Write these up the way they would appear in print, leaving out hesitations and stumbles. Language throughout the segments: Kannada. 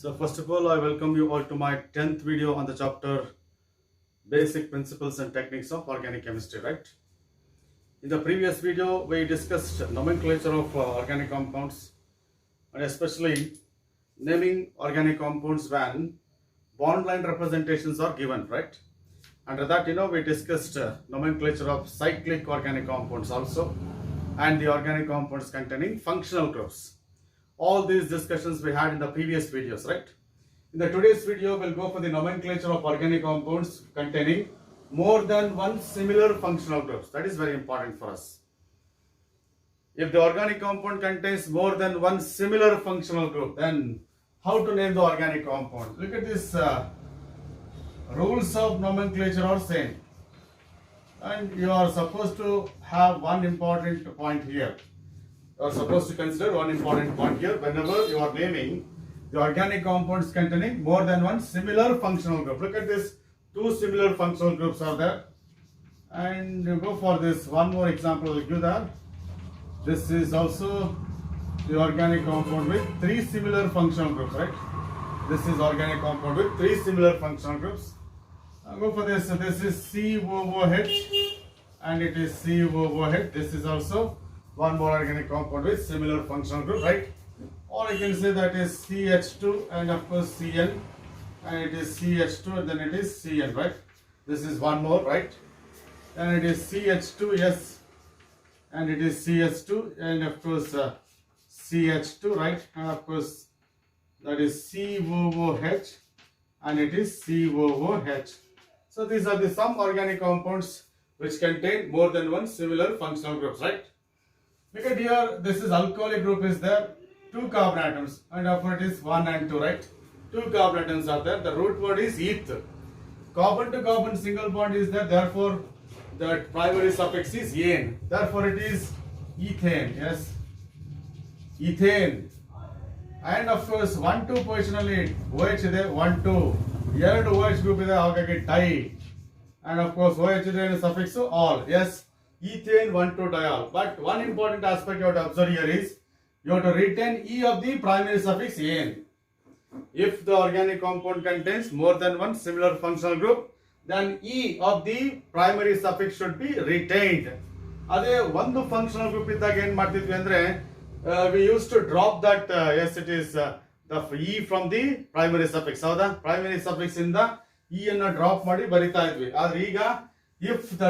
So first of all, I welcome you all to my 10th video on the chapter Basic Principles and Techniques of Organic Chemistry, right? In the previous video, we discussed nomenclature of organic compounds and especially naming organic compounds when bond line representations are given, right? Under that, we discussed nomenclature of cyclic organic compounds also and the organic compounds containing functional groups. All these discussions we had in the previous videos, right? In the today's video, we'll go for the nomenclature of organic compounds containing more than one similar functional groups. That is very important for us. If the organic compound contains more than one similar functional group, then how to name the organic compound? Look at this. Rules of nomenclature are same. And you are supposed to have one important point here. You are supposed to consider one important point here whenever you are naming the organic compounds containing more than one similar functional group. Look at this, two similar functional groups are there. And you go for this, one more example will give that. This is also the organic compound with three similar functional groups, right? This is organic compound with three similar functional groups. I'll go for this. So this is COOH and it is COOH. This is also one more organic compound with similar functional group, right? Or I can say that is CH2 and of course Cn, and it is CH2 and then it is Cn, right? This is one more, right? And it is CH2, yes, and it is CH2 and of course CH2, right? And of course that is COOH and it is COOH. So these are the some organic compounds which contain more than one similar functional groups, right? Look at here, this is alcoholic group is there, two carbon atoms, and therefore it is 1 and 2, right? Two carbon atoms are there, the root word is eth. Carbon to carbon single bond is there, therefore the primary suffix is ane, therefore it is ethane, yes, ethane. And of course 1 2 position alli OH ಇದೆ 1 2 ಎರಡು OH group ಇದೆ ಹಾಗಾಗಿ dye, and of course OH ಇದೆ suffix all, yes, ethane 1 2 diol. But one important aspect you have to observe here is you have to retain E of the primary suffix ane. If the organic compound contains more than one similar functional group, then E of the primary suffix should be retained. ಅದೇ ಒಂದು functional group ಇದ್ದಾಗ ಏನು ಮಾಡ್ತಿದ್ವಿ ಅಂದ್ರೆ we used to drop that yes it is the E from the primary suffix. ಹೌದಾ, primary suffix ಇಂದ E ಅನ್ನು ಡ್ರಾಪ್ ಮಾಡಿ ಬರಿತಾ ಇದ್ವಿ. ಆದ್ರೆ ಈಗ if the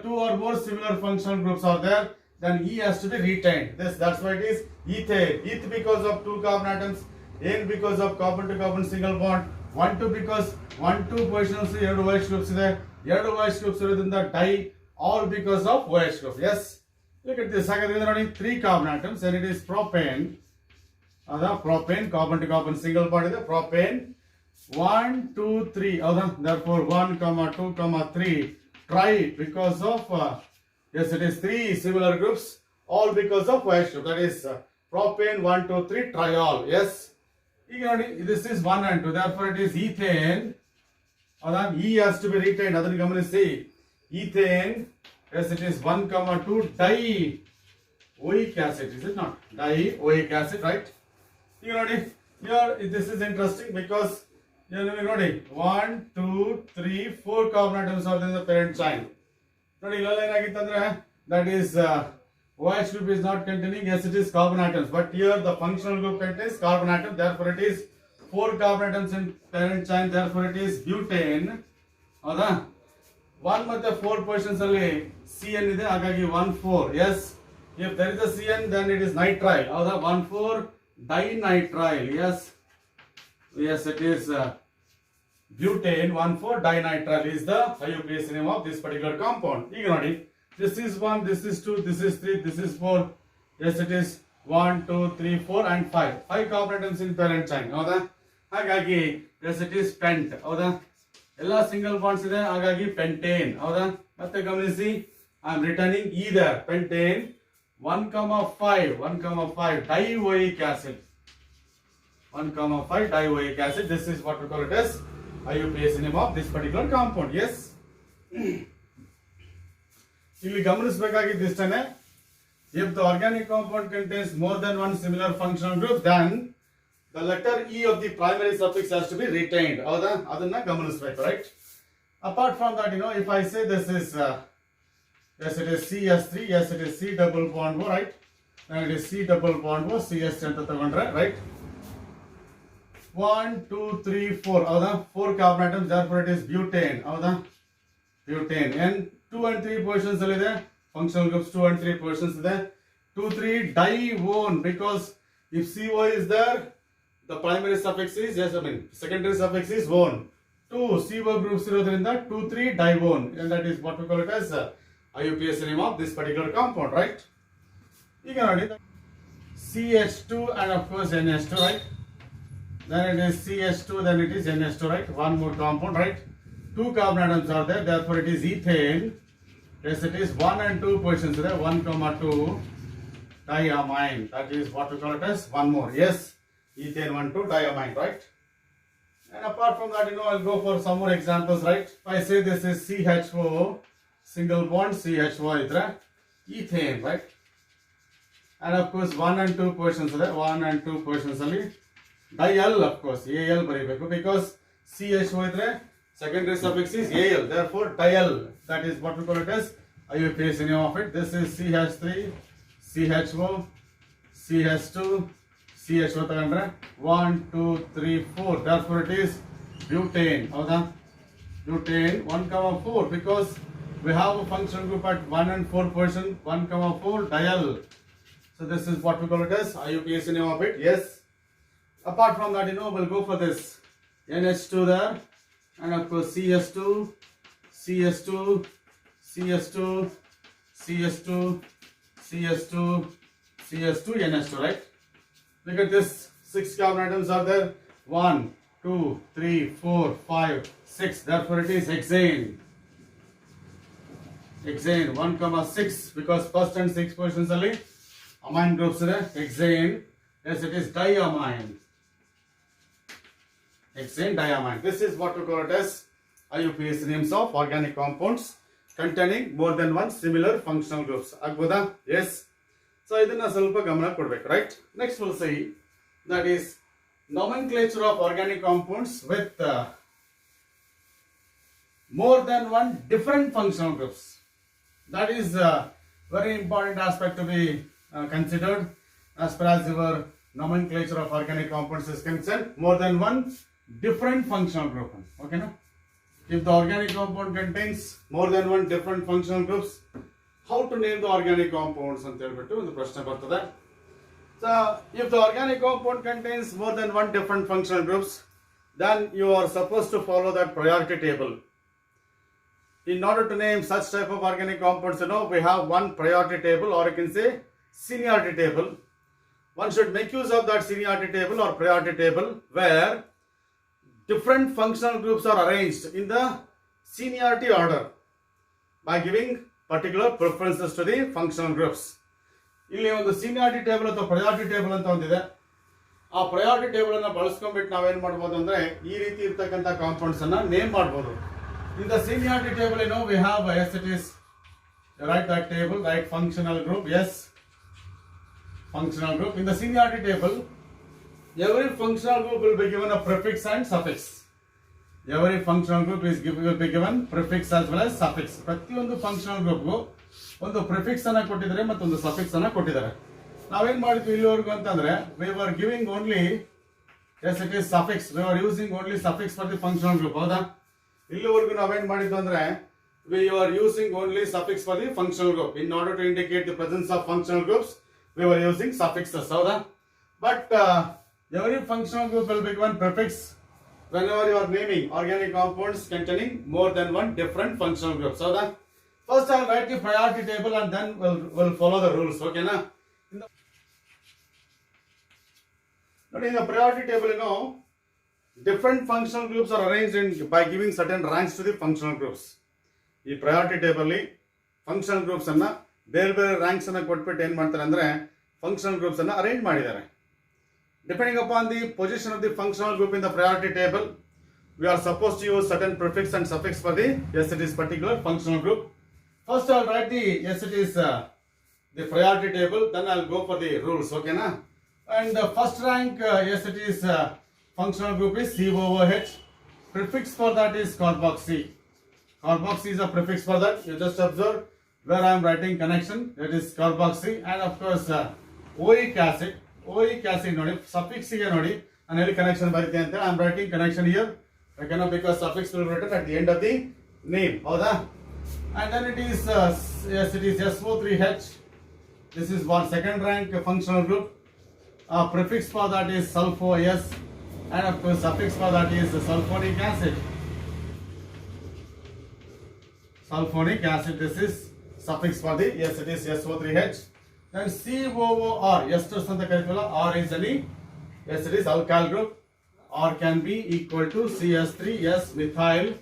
two or more similar functional groups are there, then E has to be retained. That's why it is ethane. Eth because of two carbon atoms, ane because of carbon to carbon single bond, 1 2 because 1 2 positions ಎರಡು OH groups ಇದೆ, ಎರಡು OH groups ಇರೋದ್ರಿಂದ dye, all because of OH group. Yes, look at this. ಹಾಗಾದ್ರೆ ನೋಡಿ, three carbon atoms and it is propane. ಹೌದಾ, propane carbon to carbon single bond ಇದೆ, propane 1 2 3. ಹೌದಾ, therefore 1 2 3 tri because of yes it is three similar groups, all because of OH group. That is propane 1 2 3 triol. Yes, ಈಗ ನೋಡಿ, this is 1 and 2, therefore it is ethane. ಹೌದಾ, E has to be retained. ಅದನ್ನು ಗಮನಿಸಿ, ethane, yes it is 1 2 dioic acid, is it not? Dioic acid, right? ಈಗ ನೋಡಿ, here this is interesting because here ನೋಡಿ 1 2 3 4 carbon atoms are in the parent chain. ನೋಡಿ ಇಲ್ಲೆಲ್ಲ ಏನಾಗಿತ್ತು ಅಂದ್ರೆ that is OH group is not containing, yes it is carbon atoms, but here the functional group contains carbon atom, therefore it is 4 carbon atoms in parent chain, therefore it is butane. ಹೌದಾ, 1 ಮತ್ತೆ 4 positions ಅಲ್ಲಿ Cn ಇದೆ, ಹಾಗಾಗಿ 1 4. Yes, if there is a Cn then it is nitrile. ಹೌದಾ, 1 4 dinitrile. Yes it is butane 1 4 dinitrile is the IUPAC name of this particular compound. ಈಗ ನೋಡಿ, this is 1, this is 2, this is 3, this is 4. Yes it is 1 2 3 4 and 5 carbon atoms in parent chain. ಹೌದಾ, ಹಾಗಾಗಿ yes it is pent. ಹೌದಾ, ಎಲ್ಲ ಸಿಂಗಲ್ ಬಾಂಡ್ಸ್ ಇದೆ, ಹಾಗಾಗಿ ಪೆಂಟೇನ್. ಹೌದಾ, ಮತ್ತೆ ಗಮನಿಸಿ, I am returning E there, pentane 1 5 dioic acid, 1 5 dioic acid. This is what we call it as IUPAC name of this particular compound. Yes, ಇಲ್ಲಿ ಗಮನಿಸಬೇಕಾಗಿದ್ದು ಇಷ್ಟನೇ, if the organic compound contains more than one similar functional group, then the letter E of the primary suffix has to be retained. Adanna gamanisbeku, right? Apart from that, if I say this is yes, it is CS3, yes, it is C double bond O, right? And it is C double bond O, CS10 anta tagondre, right? 1, 2, 3, 4. 4 carbon atoms, therefore it is butane. Butane. And 2 and 3 positions there. Functional groups 2 and 3 positions there. 2, 3 dione, because if CO is there, the primary suffix is, secondary suffix is one. 2 CO groups 2, 3 dione. And that is what we call it as IUPAC name of this particular compound, right? You can already CH2 and of course NH2, right? Then it is CH2, then it is NH2, right? One more compound, right? 2 carbon atoms are there, therefore it is ethane. Yes, it is 1 and 2 positions there, 1, 2 diamine. That is what we call it as one more. Yes, ethane 1, 2 diamine, right? And apart from that, I'll go for some more examples, right? If I say this is CHO, single bond CHO, ethane, right? And of course 1 and 2 positions there, 1 and 2 positions only. Dial, of course, AL because CHO idre secondary suffix is AL, therefore dial. That is what we call it as IUPAC name of it. This is CH3, CHO, CH2, CHO tagondre 1, 2, 3, 4. Therefore it is butane. Butane 1, 4 because we have a functional group at 1 and 4 position, 1, 4 dial. So this is what we call it as IUPAC name of it. Yes. Apart from that, we'll go for this NH2 there, and of course CS2, CS2, CS2, CS2, CS2, CS2, NH2, right? Look at this, 6 carbon atoms are there, 1, 2, 3, 4, 5, 6, therefore it is hexane. Hexane 1, 6 because first and 6 positions only amine groups there, hexane. Yes, it is diamine. Hexane diamine. This is what we call it as IUPAC names of organic compounds containing more than one similar functional groups. Agboda? Yes. So idanna ಸ್ವಲ್ಪ ಗಮನ ಕೊಡಬೇಕು, right? Next we'll see that is nomenclature of organic compounds with more than one different functional groups. That is a very important aspect to be considered as far as your nomenclature of organic compounds is concerned. More than one different functional group. Okay, no? If the organic compound contains more than one different functional groups, how to name the organic compounds ಅಂತ ಹೇಳ್ಬಿಟ್ಟು ಒಂದು ಪ್ರಶ್ನೆ ಬರ್ತದೆ. So if the organic compound contains more than one different functional groups, then you are supposed to follow that priority table. In order to name such type of organic compounds, we have one priority table, or you can say seniority table. One should make use of that seniority table or priority table where different functional groups are arranged in the seniority order by giving particular preferences to the functional groups. ಇಲ್ಲಿ ಒಂದು seniority table ಅಥವಾ priority table ಅಂತ ಒಂದಿದೆ. ಆ priority table ಅನ್ನು ಬಳಸ್ಕೊಂಡ್ಬಿಟ್ಟು ನಾವೇನ್ ಮಾಡಬಹುದು ಅಂದ್ರೆ ಈ ರೀತಿ ಇರತಕ್ಕಂತ ಕಾಂಪೌಂಡ್ಸ್ ಅನ್ನ ನೇಮ್ ಮಾಡಬಹುದು. In the seniority table, we have, yes, it is, write that table, write functional group, yes, functional group. In the seniority table, every functional group will be given a prefix and suffix. Every functional group will be given prefix as well as suffix. ಪ್ರತಿಯೊಂದು functional group ಗೂ ಒಂದು prefix ಅನ್ನು ಕೊಟ್ಟಿದ್ದಾರೆ ಮತ್ತು ಒಂದು suffix ಅನ್ನು ಕೊಟ್ಟಿದ್ದಾರೆ. ನಾವೇನ್ ಮಾಡಿದ್ವಿ ಇಲ್ಲಿವರೆಗೂ ಅಂತಂದ್ರೆ we were giving only, yes, it is suffix. We were using only suffix for the functional group. ಹೌದಾ? ಇಲ್ಲಿವರೆಗೂ ನಾವೇನ್ ಮಾಡಿದ್ವಿ ಅಂದ್ರೆ we are using only suffix for the functional group. In order to indicate the presence of functional groups, we were using suffixes. ಹೌದಾ? But every functional group will be given prefix whenever you are naming organic compounds containing more than one different functional groups. So that first I'll write the priority table and then we'll follow the rules. Okay, na? In the priority table, different functional groups are arranged by giving certain ranks to the functional groups. ಈ priority table functional groups ಅನ್ನ ಬೇರೆ ಬೇರೆ ranks ಅನ್ನ ಕೊಟ್ಬಿಟ್ಟು ಏನು ಮಾಡ್ತಾರೆ ಅಂದ್ರೆ functional groups ಅನ್ನ ಅರೇಂಜ್ ಮಾಡಿದ್ದಾರೆ. Depending upon the position of the functional group in the priority table, we are supposed to use certain prefix and suffix for the, yes, it is particular functional group. First I'll write the, yes, it is the priority table, then I'll go for the rules. Okay, na? And the first rank, yes, it is functional group is COOH. Prefix for that is carboxy. Carboxy is a prefix for that. You just observe where I am writing connection. That is carboxy. And of course, oic acid. Oic acid nodi suffix ige nodi. And any connection barite ante I am writing connection here. Okay, because suffix will be written at the end of the name. Howda? And then it is yes, it is SO3H. This is one second rank functional group. Prefix for that is sulfo-S, and of course suffix for that is sulfonic acid. Sulfonic acid, this is suffix for the, yes, it is SO3H. Then COOR, esters anta karitevalla, R is any, yes, it is alkyl group. R can be equal to CS3S methyl,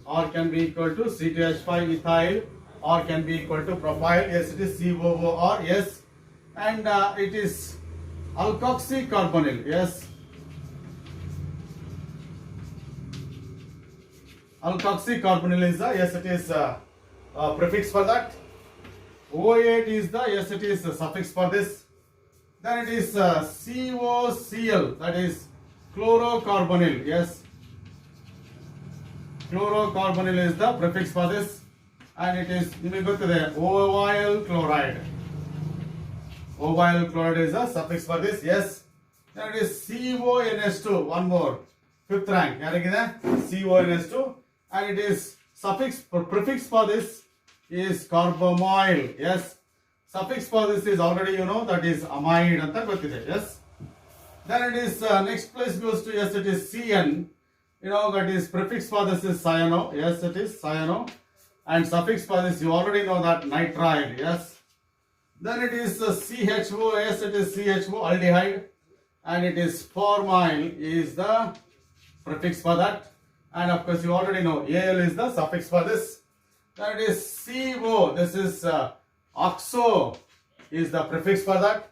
R can be equal to C2H5 ethyl, R can be equal to propyl, yes, it is COOR, yes, and it is alkoxycarbonyl, yes. Alkoxycarbonyl is the, yes, it is prefix for that. O8 is the, yes, it is suffix for this. Then it is COCl, that is chlorocarbonyl, yes. Chlorocarbonyl is the prefix for this, and it is, you may go to the ovyl chloride. Ovyl chloride is the suffix for this, yes. Then it is CONS2, one more, fifth rank, CONS2, and it is suffix or prefix for this is carbamyl, yes. Suffix for this is already, you know, that is amide anta gottide, yes. Then it is next place goes to, yes, it is CN, you know, that is prefix for this is cyano, yes, it is cyano, and suffix for this you already know that nitride, yes. Then it is CHO, yes, it is CHO aldehyde, and it is formyl is the prefix for that, and of course you already know Al is the suffix for this. Then it is CO, this is oxo is the prefix for that,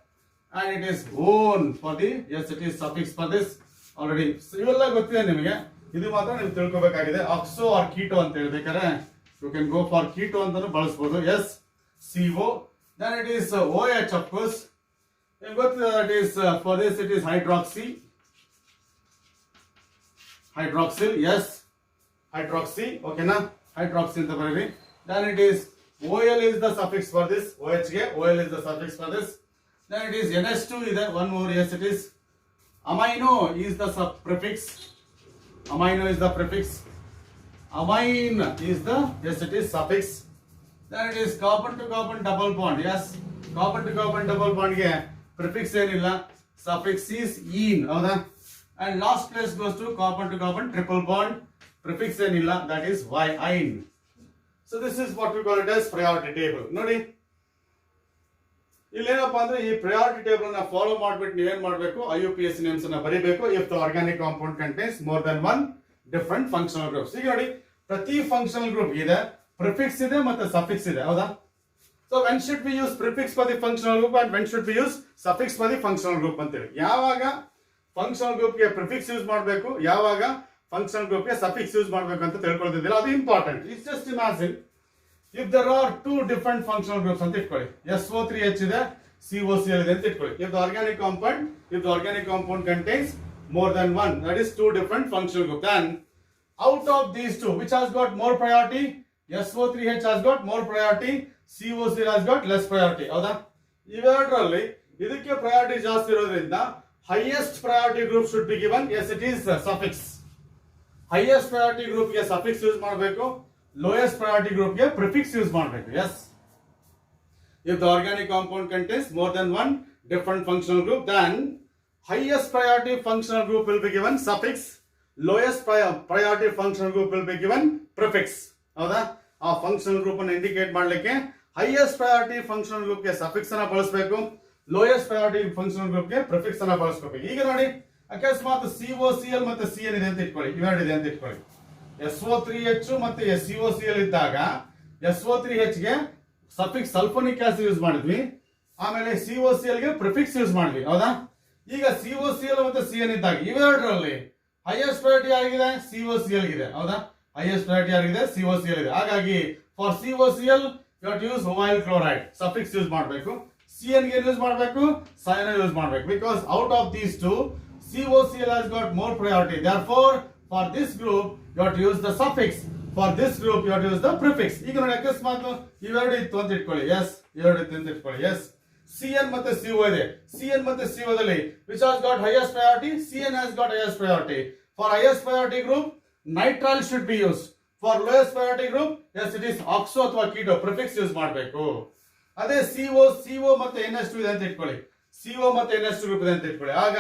and it is one for the, yes, it is suffix for this already. So ಇವೆಲ್ಲ ಗೊತ್ತಿದೆ ನಿಮಗೆ, ಇದು ಮಾತ್ರ ನೀವು ತಿಳ್ಕೋಬೇಕಾಗಿದೆ. ಆಕ್ಸೋ ಆರ್ ಕೀಟೋ ಅಂತ ಹೇಳ್ಬೇಕಾದ್ರೆ you can go for keto ಅಂತಾನು ಬಳಸಬಹುದು, yes, CO. Then it is OH, of course. You got that is for this it is hydroxyl, yes, hydroxy, okay na, hydroxy anta bariri. Then it is OL is the suffix for this, OH ge OL is the suffix for this. Then it is NS2 ide, one more, yes, it is amino is the prefix, amino is the prefix, amine is the, yes, it is suffix. Then it is carbon to carbon double bond, yes, carbon to carbon double bond ge prefix ಏನilla, suffix is ene, ಹೌದಾ. And last place goes to carbon triple bond, prefix ಏನilla, that is yine. So this is what we call it as priority table. ನೋಡಿ ಇಲ್ಲೇನಪ್ಪ ಅಂದ್ರೆ ಈ priority table ಅನ್ನ ಫಾಲೋ ಮಾಡ್ಬಿಟ್ಟು ನೀವೇನ್ ಮಾಡಬೇಕು, IUPAC names ಅನ್ನ ಬರೀಬೇಕು if the organic compound contains more than one different functional groups. ಈಗ ನೋಡಿ ಪ್ರತಿ functional group ಇದೆ prefix ಇದೆ ಮತ್ತೆ suffix ಇದೆ, ಹೌದಾ. So when should we use prefix for the functional group and when should we use suffix for the functional group ಅಂತೇಳಿ, ಯಾವಾಗ functional group ಗೆ prefix ಯೂಸ್ ಮಾಡಬೇಕು, ಯಾವಾಗ functional group ಗೆ suffix ಯೂಸ್ ಮಾಡಬೇಕು ಅಂತ ತಿಳ್ಕೊಳ್ತಿದ್ದೀರಾ, ಅದು important. It's just imagine if there are two different functional groups ಅಂತ ಇಟ್ಕೊಳ್ಳಿ, SO3H ಇದೆ, COCl ಇದೆ ಅಂತ ಇಟ್ಕೊಳ್ಳಿ. If the organic compound contains more than one, that is two different functional groups, then out of these two, which has got more priority? SO3H has got more priority, COCl has got less priority, ಹೌದಾ. ಇವೆರಡರಲ್ಲಿ ಇದಕ್ಕೆ priority ಜಾಸ್ತಿ ಇರೋದ್ರಿಂದ highest priority group should be given, yes, it is suffix. highest priority group ಗೆ suffix ಯೂಸ್ ಮಾಡಬೇಕು, lowest priority group ಗೆ prefix ಯೂಸ್ ಮಾಡಬೇಕು, yes. If the organic compound contains more than one different functional group, then highest priority functional group will be given suffix, lowest priority functional group will be given prefix, ಹೌದಾ. ಆ ಫಂಕ್ಷನಲ್ ಗ್ರೂಪ್ ಅನ್ನು ಇಂಡಿಕೇಟ್ ಮಾಡಲಿಕ್ಕೆ ಹೈಯೆಸ್ಟ್ ಪ್ರಯಾರಿಟಿ ಫಂಕ್ಷನಲ್ ಗ್ರೂಪ್ ಗೆ ಸಫಿಕ್ಸ್ ಅನ್ನ ಬಳಸಬೇಕು, ಲೋಯೆಸ್ಟ್ ಪ್ರಯಾರಿಟಿ ಫಂಕ್ಷನಲ್ ಗ್ರೂಪ್ ಗೆ ಪ್ರಿಫಿಕ್ಸ್ ಅನ್ನ ಬಳಸಬೇಕು. ಈಗ ನೋಡಿ ಅಕಸ್ಮಾತ್ COCl ಮತ್ತೆ CN ಇದೆ ಅಂತ ಇಟ್ಕೊಳ್ಳಿ, ಇವೆರಡು ಇದೆ ಅಂತ ಇಟ್ಕೊಳ್ಳಿ. SO3H ಮತ್ತೆ COCl ಇದ್ದಾಗ SO3H ಗೆ ಸಫಿಕ್ಸ್ ಸಲ್ಫೋನಿಕ್ ಆಸಿಡ್ ಯೂಸ್ ಮಾಡಿದ್ವಿ, ಆಮೇಲೆ COCl ಗೆ ಪ್ರಿಫಿಕ್ಸ್ ಯೂಸ್ ಮಾಡಿದ್ವಿ, ಹೌದಾ. ಈಗ COCl ಮತ್ತೆ CN ಇದ್ದಾಗ ಇವೆರಡರಲ್ಲಿ ಹೈಯೆಸ್ಟ್ ಪ್ರಯಾರಿಟಿ ಆಗಿದೆ COCl ಗಿದೆ, ಹೌದಾ. highest priority ಆಗಿದೆ COCl ಇದೆ. ಹಾಗಾಗಿ for COCl you have to use ovyl chloride, suffix use ಮಾಡಬೇಕು. CN ಗೆ ಯೂಸ್ ಮಾಡಬೇಕು, Cyan ಯೂಸ್ ಮಾಡಬೇಕು. Because out of these two, COCl has got more priority. Therefore, for this group, you have to use the suffix. For this group, you have to use the prefix. ಈಗ ನೋಡಿ ಅಕಸ್ಮಾತ್ ಇವೆರಡು ಇತ್ತು ಅಂತ ಇಟ್ಕೊಳ್ಳಿ. ಎಸ್, ಇವೆರಡು ಇತ್ತು ಅಂತ ಇಟ್ಕೊಳ್ಳಿ. ಎಸ್, CN ಮತ್ತೆ CO ಇದೆ. CN ಮತ್ತೆ CO ದಲ್ಲಿ which has got highest priority? CN has got highest priority. For highest priority group, nitrile should be used. For lowest priority group, yes, it is oxo ಅಥವಾ keto prefix ಯೂಸ್ ಮಾಡಬೇಕು. ಅದೇ CO ಮತ್ತೆ NH2 ಇದೆ ಅಂತ ಇಟ್ಕೊಳ್ಳಿ. CO ಮತ್ತೆ NH2 ಗ್ರೂಪ್ ಇದೆ ಅಂತ ಇಟ್ಕೊಳ್ಳಿ. ಆಗ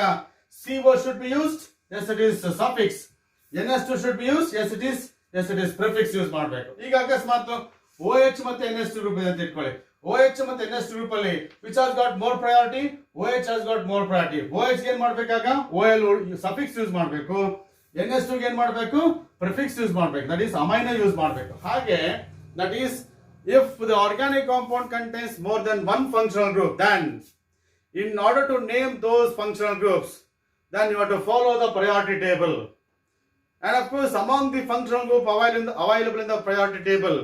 CO should be used, yes it is suffix. NH2 should be used, yes it is prefix use ಮಾಡಬೇಕು. ಈಗ ಅಕಸ್ಮಾತ್ OH ಮತ್ತೆ NH2 ಗ್ರೂಪ್ ಇದೆ ಅಂತ ಇಟ್ಕೊಳ್ಳಿ. OH ಮತ್ತೆ NH2 ಗ್ರೂಪ್ ಅಲ್ಲಿ which has got more priority? OH has got more priority. OH ಏನ್ ಮಾಡಬೇಕಾಗ OL suffix ಯೂಸ್ ಮಾಡಬೇಕು. NH2 ಗೆ ಏನ್ ಮಾಡಬೇಕು? prefix ಯೂಸ್ ಮಾಡಬೇಕು. that is amino ಯೂಸ್ ಮಾಡಬೇಕು. ಹಾಗೆ that is if the organic compound contains more than one functional group, then in order to name those functional groups, then you have to follow the priority table. And of course, among the functional group available in the priority table,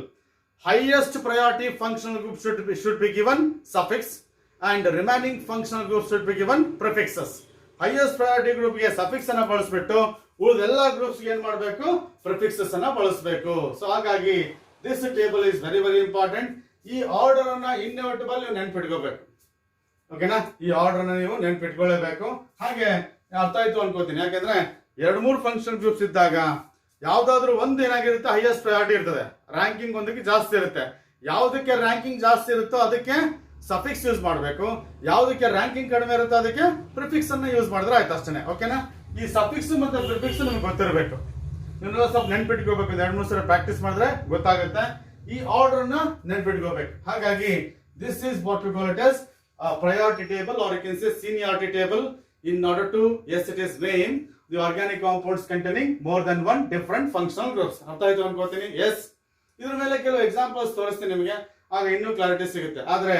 highest priority functional group should be given suffix, and the remaining functional groups should be given prefixes. Highest priority group ಗೆ suffix ಅನ್ನ ಬಳಸಬಿಟ್ಟು ಉಳಿದ ಎಲ್ಲಾ ಗ್ರೂಪ್ಸ್ ಗೆ ಏನ್ ಮಾಡಬೇಕು? prefixes ಅನ್ನ ಬಳಸಬೇಕು. ಸೊ ಹಾಗಾಗಿ this table is very very important. ಈ ಆರ್ಡರ್ ಅನ್ನ ಇನ್ನೋವೇಟಬಲ್ ನೀವು ನೆನಪಿಟ್ಕೋಬೇಕು. ಓಕೆನಾ? ಈ ಆರ್ಡರ್ ಅನ್ನ ನೀವು ನೆನಪಿಟ್ಕೊಳ್ಳಬೇಕು. ಹಾಗೆ ಅರ್ಥ ಆಯ್ತು ಅನ್ಕೋತೀನಿ. ಯಾಕಂದ್ರೆ 2-3 ಫಂಕ್ಷನ್ ಗ್ರೂಪ್ಸ್ ಇದ್ದಾಗ ಯಾವ್ದಾದ್ರು ಒಂದು ಏನಾಗಿರುತ್ತೆ? ಹೈಯೆಸ್ಟ್ ಪ್ರಯಾರಿಟಿ ಇರ್ತದೆ. ರ್ಯಾಂಕಿಂಗ್ ಒಂದಕ್ಕೆ ಜಾಸ್ತಿ ಇರುತ್ತೆ. ಯಾವುದಕ್ಕೆ ರ್ಯಾಂಕಿಂಗ್ ಜಾಸ್ತಿ ಇರುತ್ತೋ ಅದಕ್ಕೆ ಸಫಿಕ್ಸ್ ಯೂಸ್ ಮಾಡಬೇಕು. ಯಾವುದಕ್ಕೆ ರ್ಯಾಂಕಿಂಗ್ ಕಡಿಮೆ ಇರುತ್ತೋ ಅದಕ್ಕೆ ಪ್ರಿಫಿಕ್ಸ್ ಅನ್ನ ಯೂಸ್ ಮಾಡಿದ್ರೆ ಆಯ್ತು ಅಷ್ಟೇ. ಓಕೆನಾ? ಈ ಸಫಿಕ್ಸ್ ಮತ್ತೆ ಪ್ರಿಫಿಕ್ಸ್ ನಿಮ್ಗೆ ಗೊತ್ತಿರಬೇಕು. ನೀವು ಸ್ವಲ್ಪ ನೆನ್ಪಿಟ್ಕೋಬೇಕು. 2-3 ಸಲ ಪ್ರಾಕ್ಟೀಸ್ ಮಾಡಿದ್ರೆ ಗೊತ್ತಾಗುತ್ತೆ. ಈ ಆರ್ಡರ್ ಅನ್ನ ನೆನ್ಪಿಟ್ಕೋಬೇಕು. ಹಾಗಾಗಿ this is what we call it as priority table, or you can say seniority table, in order to, yes it is name the organic compounds containing more than one different functional groups. ಅರ್ಥ ಆಯ್ತು ಅನ್ಕೋತೀನಿ. ಎಸ್, ಇದ್ರ ಮೇಲೆ ಕೆಲವು ಎಕ್ಸಾಂಪಲ್ಸ್ ತೋರಿಸ್ತೀನಿ ನಿಮಗೆ, ಆಗ ಇನ್ನೂ ಕ್ಲಾರಿಟಿ ಸಿಗುತ್ತೆ. ಆದ್ರೆ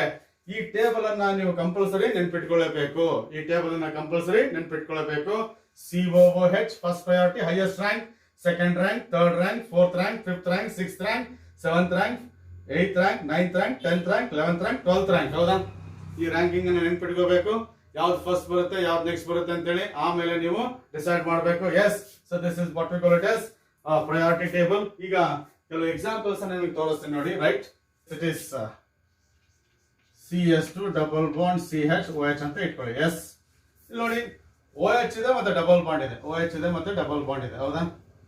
ಈ ಟೇಬಲ್ ಅನ್ನ ನೀವು ಕಂಪಲ್ಸರಿ ನೆನ್ಪಿಟ್ಕೊಳ್ಳಬೇಕು. ಈ ಟೇಬಲ್ ಅನ್ನ ಕಂಪಲ್ಸರಿ ನೆನ್ಪಿಟ್ಕೊಳ್ಳಬೇಕು. COOH first priority, highest rank, second rank, third rank, fourth rank, fifth rank, sixth rank, seventh rank, eighth rank, ninth rank, 10th rank, 11th rank, 12th rank. ಹೌದಾ? ಈ ರ್ಯಾಂಕಿಂಗ್ ಅನ್ನ ನೆನ್ಪಿಟ್ಕೋಬೇಕು. ಯಾವ್ದು ಫಸ್ಟ್ ಬರುತ್ತೆ, ಯಾವ್ದು ನೆಕ್ಸ್ಟ್ ಬರುತ್ತೆ ಅಂತೇಳಿ ಆಮೇಲೆ ನೀವು ಡಿಸೈಡ್ ಮಾಡಬೇಕು. Yes, so this is what we call it as priority table. ಈಗ ಕೆಲವು ಎಕ್ಸಾಂಪಲ್ಸ್ ಅನ್ನ ನಿಮಗೆ ತೋರಿಸ್ತೀನಿ ನೋಡಿ. Right, it is CS2 double bond CH ಅಂತ ಇಟ್ಕೊಳ್ಳಿ. ಎಸ್, ಇಲ್ಲಿ ನೋಡಿ OH ಇದೆ ಮತ್ತೆ ಡಬಲ್ ಬಾಂಡ್ ಇದೆ. OH ಇದೆ ಮತ್ತೆ ಡಬಲ್ ಬಾಂಡ್ ಇದೆ. ಹೌದಾ?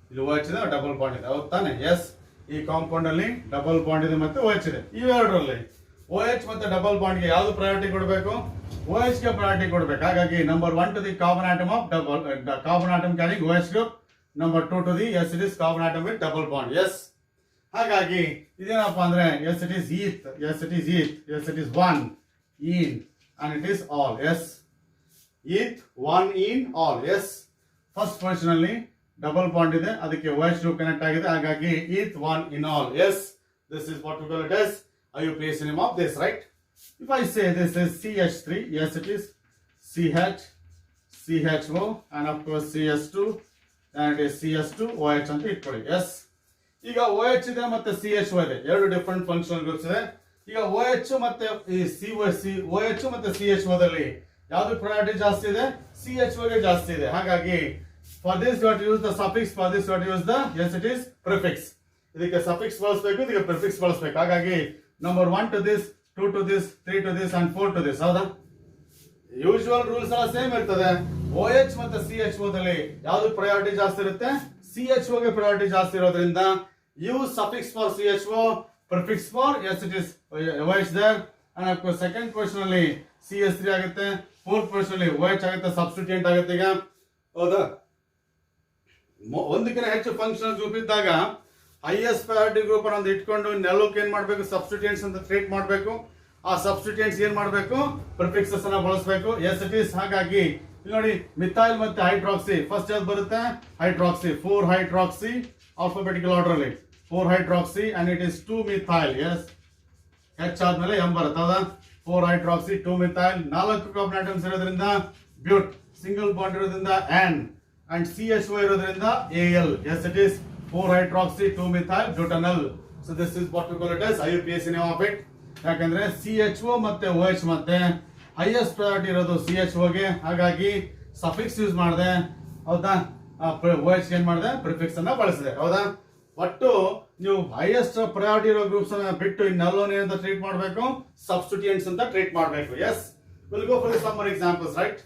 ಇಲ್ಲಿ OH ಇದೆ, ಡಬಲ್ ಬಾಂಡ್ ಇದೆ. ಹೌದು ತಾನೆ? ಎಸ್, ಈ ಕಾಂಪೌಂಡ್ ಅಲ್ಲಿ ಡಬಲ್ ಬಾಂಡ್ ಇದೆ ಮತ್ತೆ OH ಇದೆ. ಇವೆರಡರಲ್ಲಿ OH ಮತ್ತೆ ಡಬಲ್ ಬಾಂಡ್ ಗೆ ಯಾವ್ದು ಪ್ರಯಾರಿಟಿ ಕೊಡಬೇಕು? OH ಗೆ ಪ್ರಯಾರಿಟಿ ಕೊಡಬೇಕು. ಹಾಗಾಗಿ number 1 to the carbon atom of carbon atom carrying OH group, number 2 to the yes it is carbon atom with double bond. Yes, ಹಾಗಾಗಿ ಇದೇನಪ್ಪ ಅಂದ್ರೆ yes it is eth, yes it is eth, yes it is 1 in and it is all. Yes, eth 1 in all. Yes, first position ಅಲ್ಲಿ ಡಬಲ್ ಬಾಂಡ್ ಇದೆ, ಅದಕ್ಕೆ OH group ಕನೆಕ್ಟ್ ಆಗಿದೆ. ಹಾಗಾಗಿ eth 1 in all. Yes, this is what we call it as IUPAC name of this, right? If I say this is CH3, yes it is CH, CHO, and of course CS2, and it is CS2OH ಅಂತ ಇಟ್ಕೊಳ್ಳಿ. ಎಸ್, ಈಗ OH ಇದೆ ಮತ್ತೆ CHO ಇದೆ, ಎರಡು ಡಿಫರೆಂಟ್ ಫಂಕ್ಷನಲ್ ಗ್ರೂಪ್ಸ್ ಇದೆ. ಈಗ OH ಮತ್ತೆ ಈ OH ಮತ್ತೆ CHO ದಲ್ಲಿ ಯಾವ್ದು ಪ್ರಯಾರಿಟಿ ಜಾಸ್ತಿ ಇದೆ? CHO ಗೆ ಜಾಸ್ತಿ ಇದೆ. ಹಾಗಾಗಿ for this you have to use the suffix, for this you have to use the yes it is prefix. ಇದಕ್ಕೆ ಸಫಿಕ್ಸ್ ಬಳಸಬೇಕು, ಇದಕ್ಕೆ ಪ್ರಿಫಿಕ್ಸ್ ಬಳಸಬೇಕು. ಹಾಗಾಗಿ number 1 to this, 2 to this, 3 to this and 4 to this. ಹೌದಾ? ಯೂಶುವಲ್ ರೂಲ್ಸ್ ಎಲ್ಲ ಸೇಮ್ ಇರ್ತದೆ. OH ಮತ್ತೆ CHO ದಲ್ಲಿ ಯಾವ್ದು ಪ್ರಯಾರಿಟಿ ಜಾಸ್ತಿ ಇರುತ್ತೆ? CHO ಗೆ ಪ್ರಯಾರಿಟಿ ಜಾಸ್ತಿ ಇರೋದ್ರಿಂದ use suffix for CHO, prefix for yes it is OH there, and of course second position ಅಲ್ಲಿ CS3 ಆಗುತ್ತೆ, ಫೋರ್ತ್ ಪೊಸಿಷನ್ ಅಲ್ಲಿ OH ಆಗುತ್ತೆ, ಸಬ್ಸ್ಟಿಟ್ಯೂಯೆಂಟ್ ಆಗುತ್ತೆ. ಈಗ ಹೌದಾ? ಒಂದಕ್ಕಿಂತ ಹೆಚ್ಚು ಫಂಕ್ಷನಲ್ ಗ್ರೂಪ್ ಇದ್ದಾಗ ಹೈಯೆಸ್ಟ್ ಪ್ರಯಾರಿಟಿ ಗ್ರೂಪ್ ಅನ್ನೋದು ಇಟ್ಕೊಂಡು ನೆಲಕ್ಕೆ ಏನ್ ಮಾಡಬೇಕು? ಸಬ್ಸ್ಟಿಟ್ಯೂಯೆಂಟ್ಸ್ ಅಂತ ಟ್ರೀಟ್ ಮಾಡಬೇಕು. ಆ ಸಬ್ಸ್ಟಿಟ್ಯೂಯೆಂಟ್ಸ್ ಏನ್ ಮಾಡಬೇಕು? ಪ್ರಿಫಿಕ್ಸಸ್ ಅನ್ನ ಬಳಸಬೇಕು. Yes it is. ಹಾಗಾಗಿ ಇಲ್ಲಿ ನೋಡಿ ಮಿಥೈಲ್ ಮತ್ತೆ ಹೈಡ್ರಾಕ್ಸಿ, ಫಸ್ಟ್ ಯಾವ್ದು ಬರುತ್ತೆ? ಹೈಡ್ರಾಕ್ಸಿ, 4 ಹೈಡ್ರಾಕ್ಸಿ ಆಲ್ಫಾಬೆಟಿಕಲ್ ಆರ್ಡರ್ ಅಲ್ಲಿ 4 hydroxy and it is 2 methyl. Yes, H ಆದ್ಮೇಲೆ M ಬರುತ್ತೆ. ಹೌದಾ? 4 ಹೈಡ್ರಾಕ್ಸಿ 2 ಮಿಥೈಲ್, 4 ಕಾರ್ಬನ್ ಆಟಮ್ಸ್ ಇರೋದ್ರಿಂದ ಬ್ಯೂಟ್, ಸಿಂಗಲ್ ಬಾಂಡ್ ಇರೋದ್ರಿಂದ N, ಅಂಡ್ CHO ಇರೋದ್ರಿಂದ Al. Yes it is 4 hydroxy 2 methyl butanol. So this is what we call it as IUPAC name of it. ಯಾಕಂದ್ರೆ CHO ಮತ್ತೆ OH ಮತ್ತೆ ಹೈಯೆಸ್ಟ್ ಪ್ರಯಾರಿಟಿ ಇರೋದು CHOಗೆ, ಹಾಗಾಗಿ ಸಫಿಕ್ಸ್ ಯೂಸ್ ಮಾಡಿದೆ. ಹೌದಾ? OH ಏನ್ ಮಾಡಿದೆ? ಪ್ರಿಫಿಕ್ಸ್ ಅನ್ನ ಬಳಸಿದೆ. ಹೌದಾ? ಒಟ್ಟು ನೀವು ಹೈಯೆಸ್ಟ್ ಪ್ರಯಾರಿಟಿ ಇರೋ ಗ್ರೂಪ್ಸ್ ಅನ್ನ ಬಿಟ್ಟು ಇನ್ನೆಲ್ಲೋನ್ ಏನಂತ ಟ್ರೀಟ್ ಮಾಡಬೇಕು? ಸಬ್ಸ್ಟಿಟ್ಯೂಯೆಂಟ್ಸ್ ಅಂತ ಟ್ರೀಟ್ ಮಾಡಬೇಕು. Yes, we'll go for some more examples, right?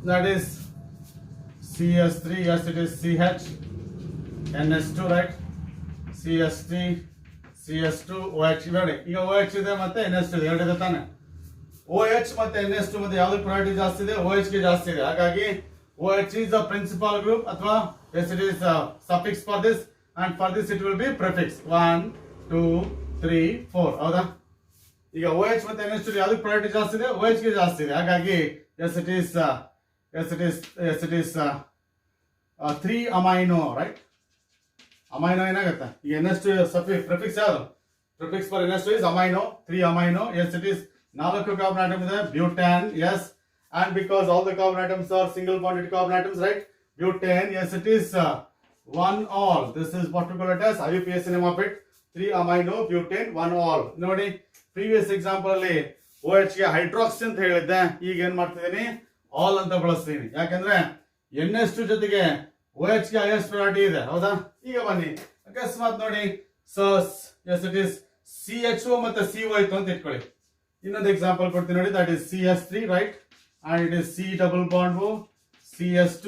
That is CS3, yes it is CH, NS2, right? CS3, CS2, OH ಇವೆರಡು. ಈಗ OH ಇದೆ ಮತ್ತೆ NS2 ಇದೆ, ಎರಡಿದೆ ತಾನೆ. OH ಮತ್ತೆ NS2 ಮತ್ತೆ ಯಾವ್ದು ಪ್ರಯಾರಿಟಿ ಜಾಸ್ತಿ ಇದೆ? OH ಗೆ ಜಾಸ್ತಿ ಇದೆ. ಹಾಗಾಗಿ OH is the principal group ಅಥವಾ yes it is suffix for this, and for this it will be prefix 1 2 3 4. ಹೌದಾ? ಈಗ OH ಮತ್ತೆ NS2 ಯಾವ್ದು ಪ್ರಯಾರಿಟಿ ಜಾಸ್ತಿ ಇದೆ? OH ಗೆ ಜಾಸ್ತಿ ಇದೆ. ಹಾಗಾಗಿ yes it is 3 amino, right? Amino ಏನಾಗುತ್ತೆ? ಈಗ NS2 prefix ಯಾವುದು? Prefix for NS2 is amino, 3 amino. Yes it is 4 carbon atom ಇದೆ, butane, yes. And because all the carbon atoms are single bonded carbon atoms, right? Butane, yes it is 1 all. This is what we call it as IUPAC name of it. 3 amino, butane, 1 all. ನೋಡಿ, previous example ಅಲ್ಲಿ OH ಗೆ ಹೈಡ್ರಾಕ್ಸಿ ಅಂತ ಹೇಳಿದ್ದೆ, ಈಗ ಏನ್ ಮಾಡ್ತಿದ್ದೀನಿ? ಆಲ್ ಅಂತ ಬಳಸ್ತೀನಿ. ಯಾಕಂದ್ರೆ NS2 ಜೊತೆಗೆ OH ಗೆ ಹೈಯೆಸ್ಟ್ ಪ್ರಯಾರಿಟಿ ಇದೆ. ಹೌದಾ? ಈಗ ಬನ್ನಿ, ಅಕಸ್ಮಾತ್ ನೋಡಿ, yes it is CHO ಮತ್ತೆ CO ಇತ್ತು ಅಂತ ಇಟ್ಕೊಳ್ಳಿ. ಇನ್ನೊಂದು ಎಕ್ಸಾಂಪಲ್ ಕೊಡ್ತೀನಿ ನೋಡಿ, that is CS3, right? And it is C double bond O, CS2,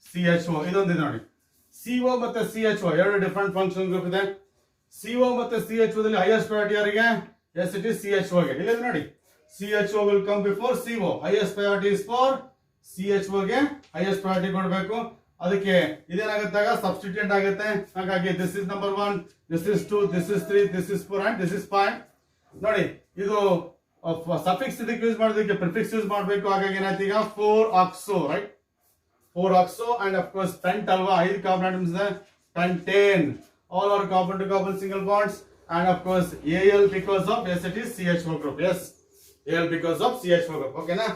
CHO. ಇದೊಂದಿದೆ ನೋಡಿ. CO ಮತ್ತೆ CHO ಎರಡು ಡಿಫರೆಂಟ್ ಫಂಕ್ಷನ್ ಗ್ರೂಪ್ ಇದೆ. CO ಮತ್ತೆ CHO ದಲ್ಲಿ ಹೈಯೆಸ್ಟ್ ಪ್ರಯಾರಿಟಿ ಯಾರಿಗೆ? Yes it is CHO ಗೆ. ಇಲ್ಲಿ ನೋಡಿ, CHO will come before CO. Highest priority is for CHO ಗೆ highest priority ಕೊಡಬೇಕು. ಅದಕ್ಕೆ ಇದೇನಾಗುತ್ತಾಗ ಸಬ್ಸ್ಟಿಟ್ಯೂಯೆಂಟ್ ಆಗುತ್ತೆ. ಹಾಗಾಗಿ this is number 1, this is 2, this is 3, this is 4 and this is 5. ನೋಡಿ, ಇದು ಸಫಿಕ್ಸ್ ಇದಕ್ಕೆ ಯೂಸ್ ಮಾಡೋದಕ್ಕೆ ಪ್ರಿಫಿಕ್ಸ್ ಯೂಸ್ ಮಾಡಬೇಕು. ಹಾಗಾಗಿ ಏನಾಯ್ತು ಈಗ 4-oxo, right? 4-oxo and of course pent ಅಲ್ವಾ, 5 ಕಾರ್ಬನ್ ಆಟಮ್ಸ್ ಇದೆ, pentane. All are carbon to carbon single bonds, and of course Al because of, yes it is CHO group. Yes, Al because of CHO group. Okay na?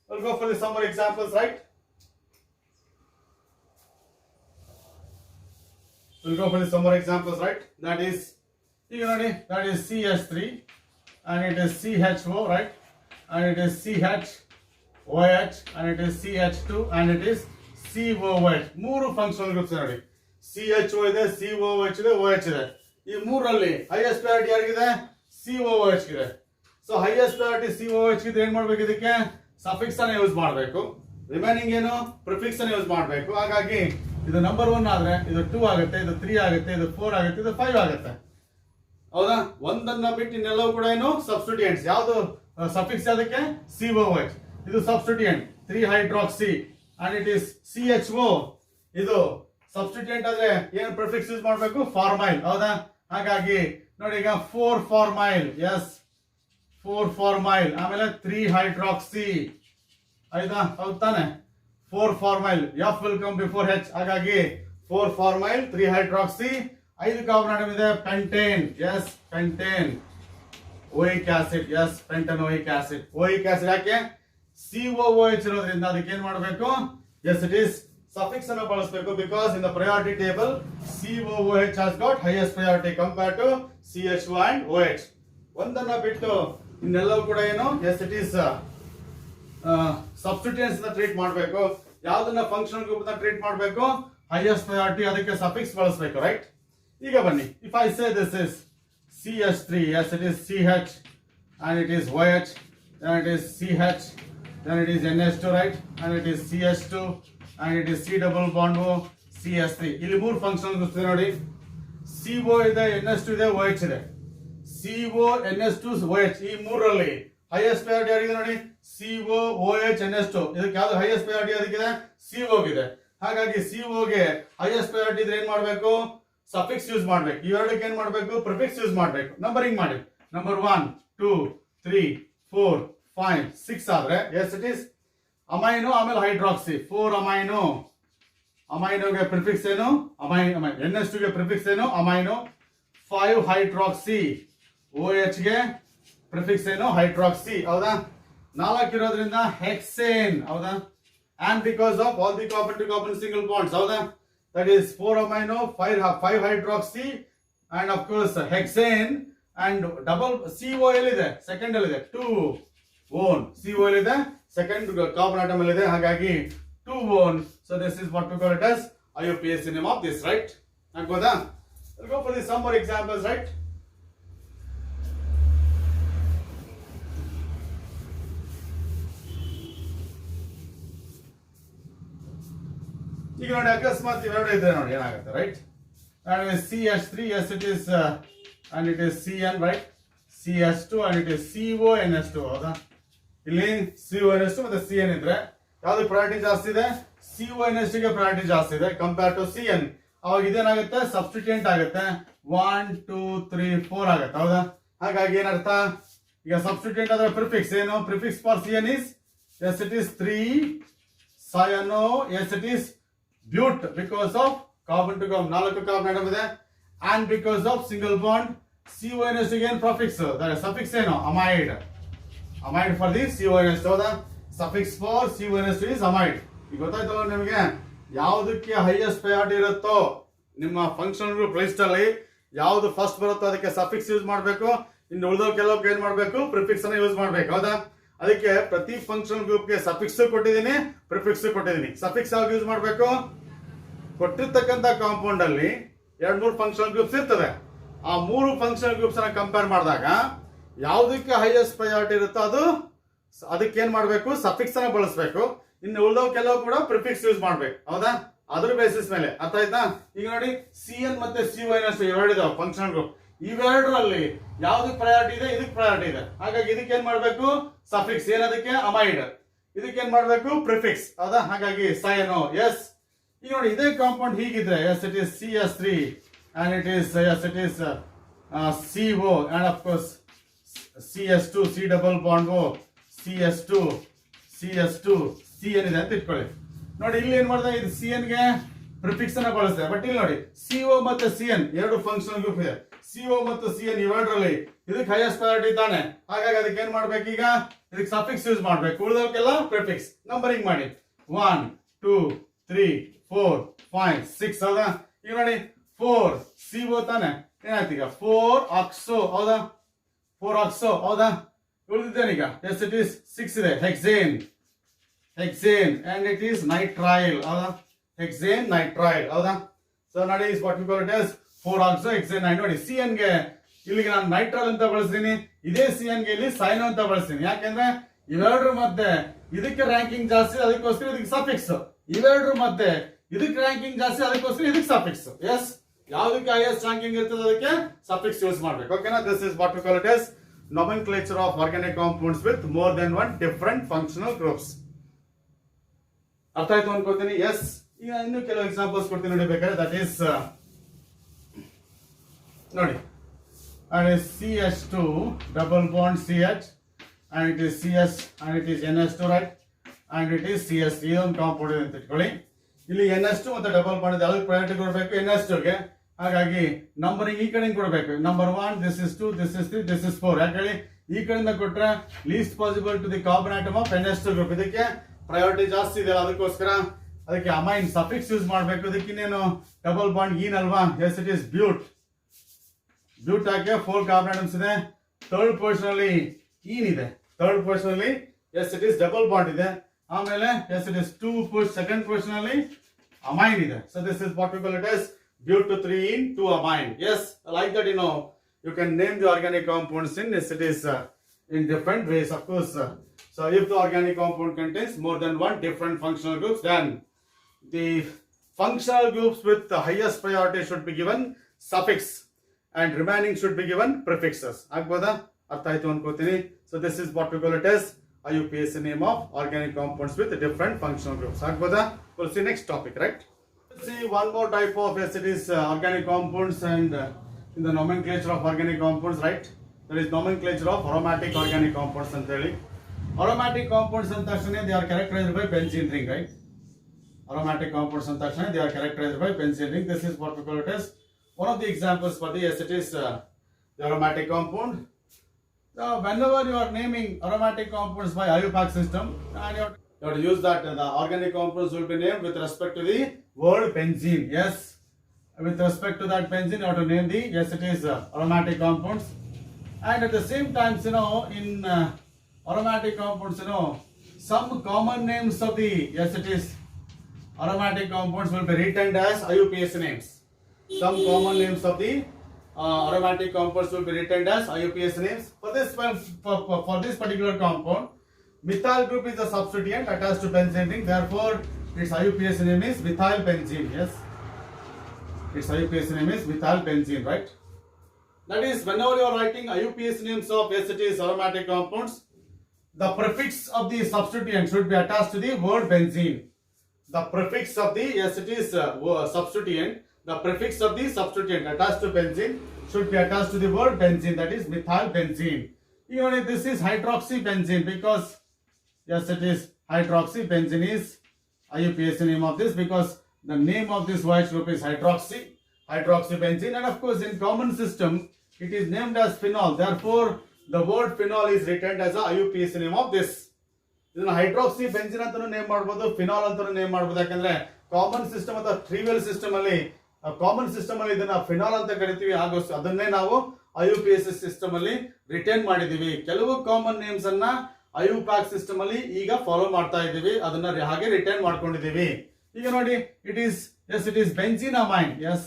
We'll go for some more examples, right? We'll go for some more examples, right? That is, you know, that is CH3 and it is CHO, right? And it is CHOH and it is CH2 and it is COOH. ಮೂರು ಫಂಕ್ಷನಲ್ ಗ್ರೂಪ್ಸ್ ನೋಡಿ. CHO ಇದೆ, COOH ಇದೆ, OH ಇದೆ. ಈ ಮೂರಲ್ಲಿ ಹೈಯೆಸ್ಟ್ ಪ್ರಯಾರಿಟಿ ಯಾರಿಗಿದೆ? COOH ಇದೆ. ಸೊ ಹೈಯೆಸ್ಟ್ ಪ್ರಯಾರಿಟಿ COOH ಇದ್ರೆ ಏನ್ ಮಾಡ್ಬೇಕು? ಇದಕ್ಕೆ ಸಫಿಕ್ಸ್ ಅನ್ನ ಯೂಸ್ ಮಾಡಬೇಕು. ರಿಮೈನಿಂಗ್ ಏನು? ಪ್ರಿಫಿಕ್ಸ್ ಅನ್ನ ಯೂಸ್ ಮಾಡಬೇಕು. ಹಾಗಾಗಿ ಇದು ನಂಬರ್ 1 ಆದ್ರೆ ಇದು 2 ಆಗುತ್ತೆ, ಇದು 3 ಆಗುತ್ತೆ, ಇದು 4 ಆಗುತ್ತೆ, ಇದು 5 ಆಗುತ್ತೆ. ಹೌದಾ? ಒಂದನ್ನ ಬಿಟ್ಟು ಇನ್ನೆಲ್ಲವೂ ಕೂಡ ಏನು? ಸಬ್ಸ್ಟಿಟ್ಯೂಯೆಂಟ್ಸ್. ಯಾವುದು ಸಫಿಕ್ಸ್? ಅದಕ್ಕೆ COOH. ಇದು substituent 3-hydroxy and it is CHO. ಇದು ಸಬ್ಸ್ಟಿಟ್ಯೂಯೆಂಟ್ ಆದ್ರೆ ಏನು ಪ್ರಿಫಿಕ್ಸ್ ಯೂಸ್ ಮಾಡಬೇಕು? ಫಾರ್ಮೈಲ್. ಹೌದಾ? ಹಾಗಾಗಿ ನೋಡಿ, ಈಗ 4-formyl, ಎಸ್ 4-formyl, ಆಮೇಲೆ 3-hydroxy. ಆಯ್ತಾ? ಹೌದು ತಾನೆ? 4-formyl, F will come before H. ಹಾಗಾಗಿ 4-formyl, 3-hydroxy, 5 ಕಾರ್ಬನ್ ಆಟಮ್ ಇದೆ, pentane, yes pentane. oic acid, yes pentanoic acid. oic acid ಯಾಕೆ? COOH ಇರೋದ್ರಿಂದ ಅದಕ್ಕೆ ಏನ್ ಮಾಡಬೇಕು? yes it is suffix ಅನ್ನು ಬಳಸಬೇಕು, because in the priority table COOH has got highest priority compared to CHO and OH. ಒಂದನ್ನ ಬಿಟ್ಟು ಇನ್ನೆಲ್ಲವೂ ಕೂಡ ಏನು? yes it is ಸಬ್ಸ್ಟಿಟ್ಯೂಯೆಂಟ್ಸ್ ನ ಟ್ರೀಟ್ ಮಾಡಬೇಕು. ಯಾವ್ದನ್ನ ಫಂಕ್ಷನಲ್ ಗ್ರೂಪ್ ನ ಟ್ರೀಟ್ ಮಾಡಬೇಕು? ಹೈಯೆಸ್ಟ್ ಪ್ರಯಾರಿಟಿ, ಅದಕ್ಕೆ ಸಫಿಕ್ಸ್ ಬಳಸಬೇಕು, ರೈಟ್? ಈಗ ಬನ್ನಿ, if I say this is CH3, yes it is CH and it is OH, then it is CH, then it is NH2, right? And it is CH2 and it is C double bond O, CH3. ಇಲ್ಲಿ ಮೂರು ಫಂಕ್ಷನ್ ಗ್ರೂಪ್ಸ್ ಇದೆ ನೋಡಿ. CO ಇದೆ, NH2 ಇದೆ, OH ಇದೆ. CO, NH2, OH ಈ ಮೂರರಲ್ಲಿ ಹೈಯೆಸ್ಟ್ ಪ್ರಯಾರಿಟಿ ಯಾರಿಗಿದೆ ನೋಡಿ? CO, OH, NH2. ಇದಕ್ಕೆ ಯಾವ್ದು ಹೈಯೆಸ್ಟ್ ಪ್ರಯಾರಿಟಿ? ಅದಕ್ಕಿದೆ CO ಗಿದೆ. ಹಾಗಾಗಿ CO ಗೆ ಹೈಯೆಸ್ಟ್ ಪ್ರಯಾರಿಟಿ ಇದ್ರೆ ಏನ್ ಮಾಡಬೇಕು? ಸಫಿಕ್ಸ್ ಯೂಸ್ ಮಾಡ್ಬೇಕು. ಇವೆರಡಕ್ಕೆ ಏನ್ ಮಾಡಬೇಕು? ಪ್ರಿಫಿಕ್ಸ್ ಯೂಸ್ ಮಾಡ್ಬೇಕು. ನಂಬರಿಂಗ್ ಮಾಡಿ. ನಂಬರ್ 1 2 3 4 5 6 ಆದ್ರೆ yes it is ಅಮೈನೋ, ಆಮೇಲೆ ಹೈಡ್ರಾಕ್ಸಿ. 4 ಅಮೈನೋ. ಅಮೈನೋಗೆ ಪ್ರಿಫಿಕ್ಸ್ ಏನು? ಅಮೈನೋ. NH2 ಗೆ ಪ್ರಿಫಿಕ್ಸ್ ಏನು? ಅಮೈನೋ. 5 ಹೈಡ್ರಾಕ್ಸಿ. OH ಗೆ ಪ್ರಿಫಿಕ್ಸ್ ಏನು? ಹೈಡ್ರಾಕ್ಸಿ. ಹೌದಾ? 4 ಇರೋದ್ರಿಂದ ಹೆಕ್ಸೇನ್. ಹೌದಾ? And because of all the carbon to carbon single bonds. ಹೌದಾ? that is 4 amino, 5 hydroxy, and of course hexane, and double CO ಎಲ್ಲಿದೆ ಸೆಕೆಂಡ್ ಅಲ್ಲಿದೆ 2 one CO ಎಲ್ಲಿದೆ ಸೆಕೆಂಡ್ ಕಾರ್ಬನ್ ಆಟಮ್ ಅಲ್ಲಿದೆ ಹಾಗಾಗಿ 2 one. So this is what we call it as IUPAC name of this, right? ಆಗ್ಬೋದಾ? We'll go for some more examples, right? ಈಗ ನೋಡಿ ಅಕಸ್ಮಾತ್ ಇವೆರಡು ಇದ್ರೆ ನೋಡಿ ಏನಾಗುತ್ತೆ, right? CH3, yes it is and it is CN, right? CH2 and it is CONS2, ಹೌದಾ? ಇಲ್ಲಿ CONS2 ಮತ್ತೆ CN ಇದ್ರೆ ಯಾವ್ದು ಪ್ರಯಾರಿಟಿ ಜಾಸ್ತಿ ಇದೆ? CONS2 ಗೆ ಪ್ರಯಾರಿಟಿ ಜಾಸ್ತಿ ಇದೆ ಕಂಪೇರ್ ಟು CN. ಅವಾಗ ಇದೇನಾಗುತ್ತೆ ಸಬ್ಸ್ಟಿಟ್ಯೂಯೆಂಟ್ ಆಗುತ್ತೆ 1 2 3 4 ಆಗುತ್ತೆ, ಹೌದಾ? ಹಾಗಾಗಿ ಏನರ್ಥ, ಈಗ ಸಬ್ಸ್ಟಿಟ್ಯೂಯೆಂಟ್ ಆದ್ರೆ ಪ್ರಿಫಿಕ್ಸ್ ಏನು? Prefix for CN is yes it is 3 cyano, yes it is bute because of carbon to carbon 4 carbon atom ಇದೆ, and because of single bond CONS again prefix, that is suffix ಏನು? amide for the CONS, ಹೌದಾ? suffix for CONS is amide. ಈಗ ಗೊತ್ತಾಯ್ತಲ್ಲ ನಿಮಗೆ ಯಾವುದಕ್ಕೆ ಹೈಯೆಸ್ಟ್ ಪ್ರಯಾರಿಟಿ ಇರುತ್ತೋ ನಿಮ್ಮ ಫಂಕ್ಷನಲ್ ಗ್ರೂಪ್ ಲಿಸ್ಟ್ ಅಲ್ಲಿ ಯಾವುದು ಫಸ್ಟ್ ಬರುತ್ತೋ ಅದಕ್ಕೆ ಸಫಿಕ್ಸ್ ಯೂಸ್ ಮಾಡಬೇಕು, ಇನ್ನು ಉಳಿದವು ಕೆಲವಕ್ಕೆ ಏನ್ ಮಾಡಬೇಕು? ಪ್ರಿಫಿಕ್ಸ್ ಅನ್ನ ಯೂಸ್ ಮಾಡಬೇಕು, ಹೌದಾ? ಅದಕ್ಕೆ ಪ್ರತಿ ಫಂಕ್ಷನಲ್ ಗ್ರೂಪ್ಗೆ ಸಫಿಕ್ಸ್ ಕೊಟ್ಟಿದ್ದೀನಿ, ಪ್ರಿಫಿಕ್ಸ್ ಕೊಟ್ಟಿದ್ದೀನಿ. ಸಫಿಕ್ಸ್ ಯಾವಾಗ ಯೂಸ್ ಮಾಡಬೇಕು? ಕೊಟ್ಟಿರ್ತಕ್ಕಂಥ ಕಾಂಪೌಂಡ್ ಅಲ್ಲಿ 2-3 ಫಂಕ್ಷನಲ್ ಗ್ರೂಪ್ಸ್ ಇರ್ತದೆ. ಆ 3 ಫಂಕ್ಷನಲ್ ಗ್ರೂಪ್ಸ್ ಅನ್ನ ಕಂಪೇರ್ ಮಾಡಿದಾಗ ಯಾವುದಕ್ಕೆ ಹೈಯೆಸ್ಟ್ ಪ್ರಯಾರಿಟಿ ಇರುತ್ತೋ ಅದಕ್ಕೆ ಏನ್ ಮಾಡಬೇಕು? ಸಫಿಕ್ಸ್ ಅನ್ನ ಬಳಸಬೇಕು. ಇನ್ನು ಉಳಿದವು ಕೆಲವು ಕೂಡ ಪ್ರಿಫಿಕ್ಸ್ ಯೂಸ್ ಮಾಡ್ಬೇಕು, ಹೌದಾ? ಅದ್ರ ಬೇಸಿಸ್ ಮೇಲೆ. ಅರ್ಥ ಆಯ್ತಾ? ಈಗ ನೋಡಿ CN ಮತ್ತೆ CONS ಇವೆರಡಿದಾವೆ ಫಂಕ್ಷನಲ್ ಗ್ರೂಪ್. ಇವೆರಡರಲ್ಲಿ ಯಾವ್ದಕ್ಕೆ ಪ್ರಯಾರಿಟಿ ಇದೆ? ಇದಕ್ಕೆ ಪ್ರಯಾರಿಟಿ ಇದೆ. ಹಾಗಾಗಿ ಇದಕ್ಕೆ ಏನ್ ಮಾಡ್ಬೇಕು? ಸಫಿಕ್ಸ್. ಏನದಕ್ಕೆ? ಅಮೈಡ್. ಇದಕ್ಕೆ ಏನ್ ಮಾಡ್ಬೇಕು? ಪ್ರಿಫಿಕ್ಸ್, ಹೌದಾ? ಹಾಗಾಗಿ ಸೈನೋ, ಎಸ್. ಈಗ ನೋಡಿ ಇದೇ ಕಾಂಪೌಂಡ್ ಹೀಗಿದ್ರೆ yes it is CH3 and it is yes it is CO and of course CH2 C double bond O CH2 CN ಇದೆ ಅಂತ ಇಟ್ಕೊಳ್ಳಿ. ನೋಡಿ ಇಲ್ಲಿ ಏನ್ ಮಾಡಿದೆ? ಇದು CN ಗೆ ಪ್ರಿಫಿಕ್ಸ್ ಅನ್ನ ಬಳಸಿದೆ. ಬಟ್ ಇಲ್ಲಿ ನೋಡಿ CO ಮತ್ತೆ CN ಎರಡು ಫಂಕ್ಷನಲ್ ಗ್ರೂಪ್ ಇದೆ. CO ಮತ್ತು CN ಇವೆರಡರಲ್ಲಿ ಇದಕ್ಕೆ ಹೈಯೆಸ್ಟ್ ಪ್ರಯಾರಿಟಿ ತಾನೆ. ಹಾಗಾಗಿ ಅದಕ್ಕೆ ಏನ್ ಮಾಡ್ಬೇಕು? ಈಗ ಇದಕ್ಕೆ ಸಫಿಕ್ಸ್ ಯೂಸ್ ಮಾಡ್ಬೇಕು, ಉಳಿದವಕ್ಕೆಲ್ಲ ಪ್ರಿಫಿಕ್ಸ್. ನಂಬರಿಂಗ್ ಮಾಡಿ 1 2 3 4 5 6, ಹೌದಾ? ಈಗ ನೋಡಿ 4 CO ತಾನೆ, ಏನಾಯ್ತು ಈಗ? 4 ಆಕ್ಸೋ, ಹೌದಾ? 4 ಆಕ್ಸೋ, ಹೌದಾ? ಉಳಿದಿದ್ದೇನೀಗ? ಎಸ್ ಇಟ್ ಈಸ್ 6 ಇದೆ ಹೆಕ್ಸೇನ್ and it is nitrile, ಹೌದಾ? ಹೆಕ್ಸೇನ್ ನೈಟ್ರೈಲ್, ಹೌದಾ? ಸೊ ನೋಡಿ is what we call it as 4 ಆಕ್ಸೋ ಹೆಕ್ಸೇನ್. ನೋಡಿ CN ಗೆ ಇಲ್ಲಿಗೆ ನಾನು ನೈಟ್ರೈಲ್ ಅಂತ ಬಳಸ್ತೀನಿ, ಇದೇ CN ಗೆ ಇಲ್ಲಿ ಸೈನೋ ಅಂತ ಬಳಸ್ತೀನಿ. ಯಾಕೆಂದ್ರೆ ಇವೆರಡರ ಮಧ್ಯೆ ಇದಕ್ಕೆ ರ್ಯಾಂಕಿಂಗ್ ಜಾಸ್ತಿ, ಅದಕ್ಕೋಸ್ಕರ ಇದಕ್ಕೆ ಸಫಿಕ್ಸ್. ಇವೆರಡರ ಮಧ್ಯೆ ಇದಕ್ಕೆ ರ್ಯಾಂಕಿಂಗ್ ಜಾಸ್ತಿ, ಅದಕ್ಕೋಸ್ಕರ ಇದಕ್ಕೆ ಸಫಿಕ್ಸ್. ಎಸ್, ಯಾವುದಕ್ಕೆ ಹೈಯೆಸ್ಟ್ ರ್ಯಾಂಕಿಂಗ್ ಇರ್ತದೆ ಅದಕ್ಕೆ ಸಫಿಕ್ಸ್ ಯೂಸ್ ಮಾಡಬೇಕು. ಓಕೆನಾ? This is what we call it as nomenclature of organic compounds with more than one different functional groups. ಅರ್ಥ ಆಯ್ತು ಅನ್ಕೋತೀನಿ. ಎಸ್, ಈಗ ಇನ್ನು ಕೆಲವು ಎಕ್ಸಾಂಪಲ್ಸ್ ಕೊಡ್ತೀನಿ ನೋಡಿ ಬೇಕಾದ್ರೆ. ದಟ್ ಈಸ್ ನೋಡಿ CH2 double bond CH and it is CS and it is NS2, right? and it is CS. ಇದೊಂದು ಕಾಂಪೌಂಡ್ ಇದೆ ಅಂತ ಇಟ್ಕೊಳ್ಳಿ. ಇಲ್ಲಿ NS2 ಮತ್ತೆ ಡಬಲ್ ಬಾಂಡ್ ಇದೆ, ಅದಕ್ಕೆ ಪ್ರಯಾರಿಟಿ ಕೊಡಬೇಕು NS2 ಗೆ. ಹಾಗಾಗಿ ನಂಬರಿಂಗ್ ಈ ಕಡೆಯಿಂದ ಕೊಡಬೇಕು. Number 1 this is 2 this is 3 this is 4. ಯಾಕಂದ್ರೆ ಈ ಕಡೆಯಿಂದ ಕೊಟ್ರೆ least possible to the carbon atom of NS2 group. ಇದಕ್ಕೆ ಪ್ರಯಾರಿಟಿ ಜಾಸ್ತಿ ಇದೆ, ಅದಕ್ಕೋಸ್ಕರ ಅದಕ್ಕೆ ಅಮೈನ್ ಸಫಿಕ್ಸ್ ಯೂಸ್ ಮಾಡಬೇಕು. ಇದಕ್ಕೆ ಇನ್ನೇನು ಡಬಲ್ ಬಾಂಡ್ ಈನ್ ಅಲ್ವಾ? ಎಸ್ ಇಟ್ ಇಸ್ ಬ್ಯೂಟ್ ಹಾಕಿ 4 ಕಾರ್ಬನ್ ಆಟಮ್ಸ್ ಇದೆ. ಥರ್ಡ್ ಪೊಸಿಷನ್ ಅಲ್ಲಿ ಈನ್ ಇದೆ. ಥರ್ಡ್ ಪೊಸಿಷನ್ ಅಲ್ಲಿ yes it is double bond ಇದೆ. ಆಮೇಲೆ yes it is 2 second position ಅಲ್ಲಿ ಅಮೈನ್ ಇದೆ. So this is what we call it as bute to 3 in 2 amine. Yes, like that, you can name the organic compounds in yes, it is in different ways, of course. So if the organic compound contains more than one different functional groups, then the functional groups with the highest priority should be given suffix and remaining should be given prefixes. Agboda? Artha aitu ankotini. So this is what we call it as IUPAC name of organic compounds with different functional groups. Agboda? We'll see next topic, right? See one more type of yes it is organic compounds and in the nomenclature of organic compounds, right? There is nomenclature of aromatic organic compounds ಅಂತ ಹೇಳಿ. Aromatic compounds ಅಂತ ತಕ್ಷಣ they are characterized by benzene ring, right? Aromatic compounds ಅಂತ ತಕ್ಷಣ they are characterized by benzene ring. This is what we call it as one of the examples for the yes it is the aromatic compound. Now whenever you are naming aromatic compounds by IUPAC system and You have to use that. The organic compounds will be named with respect to the word benzene. Yes, with respect to that benzene, you have to name the, yes, it is aromatic compounds. And at the same time, in aromatic compounds, some common names of the, yes, it is aromatic compounds will be written as IUPAC names. Some common names of the aromatic compounds will be written as IUPAC names. For this one, for this particular compound, methyl group is the substituent attached to benzene ring. Therefore, its IUPAC name is methyl benzene. Yes, its IUPAC name is methyl benzene, right? That is, whenever you are writing IUPAC names of, yes, it is aromatic compounds, the prefix of the substituent should be attached to the word benzene. The prefix of the, yes, it is substituent. The prefix of the substituent attached to benzene should be attached to the word benzene. That is methyl benzene. Even if this is hydroxybenzene, because, yes, it is hydroxybenzene is IUPAC name of this, because the name of this OH group is hydroxybenzene, and of course in common system it is named as phenol. Therefore, the word phenol is written as a IUPAC name of this. ಇದನ್ನ ಹೈಡ್ರಾಕ್ಸಿ ಬೆಂಜಿನ್ ಅಂತಾನೂ ನೇಮ್ ಮಾಡಬಹುದು, ಫಿನಾಲ್ ಅಂತಾನೂ ನೇಮ್ ಮಾಡಬಹುದು. ಯಾಕಂದ್ರೆ ಕಾಮನ್ ಸಿಸ್ಟಮ್ ಅಥವಾ ಟ್ರಿವಿಯಲ್ ಸಿಸ್ಟಮ್ ಅಲ್ಲಿ ಇದನ್ನ ಫಿನಾಲ್ ಅಂತ ಕರಿತೀವಿ. ಹಾಗೂ ಅದನ್ನೇ ನಾವು IUPAC ಸಿಸ್ಟಮ್ ಅಲ್ಲಿ ರಿಟರ್ನ್ ಮಾಡಿದೀವಿ. ಕೆಲವು ಕಾಮನ್ ನೇಮ್ಸ್ ಅನ್ನ IUPAC ಸಿಸ್ಟಮ್ ಅಲ್ಲಿ ಈಗ ಫಾಲೋ ಮಾಡ್ತಾ ಇದ್ದೀವಿ, ಅದನ್ನ ಹಾಗೆ ರಿಟರ್ನ್ ಮಾಡ್ಕೊಂಡಿದೀವಿ. ಈಗ ನೋಡಿ, it is benzenamine. Yes,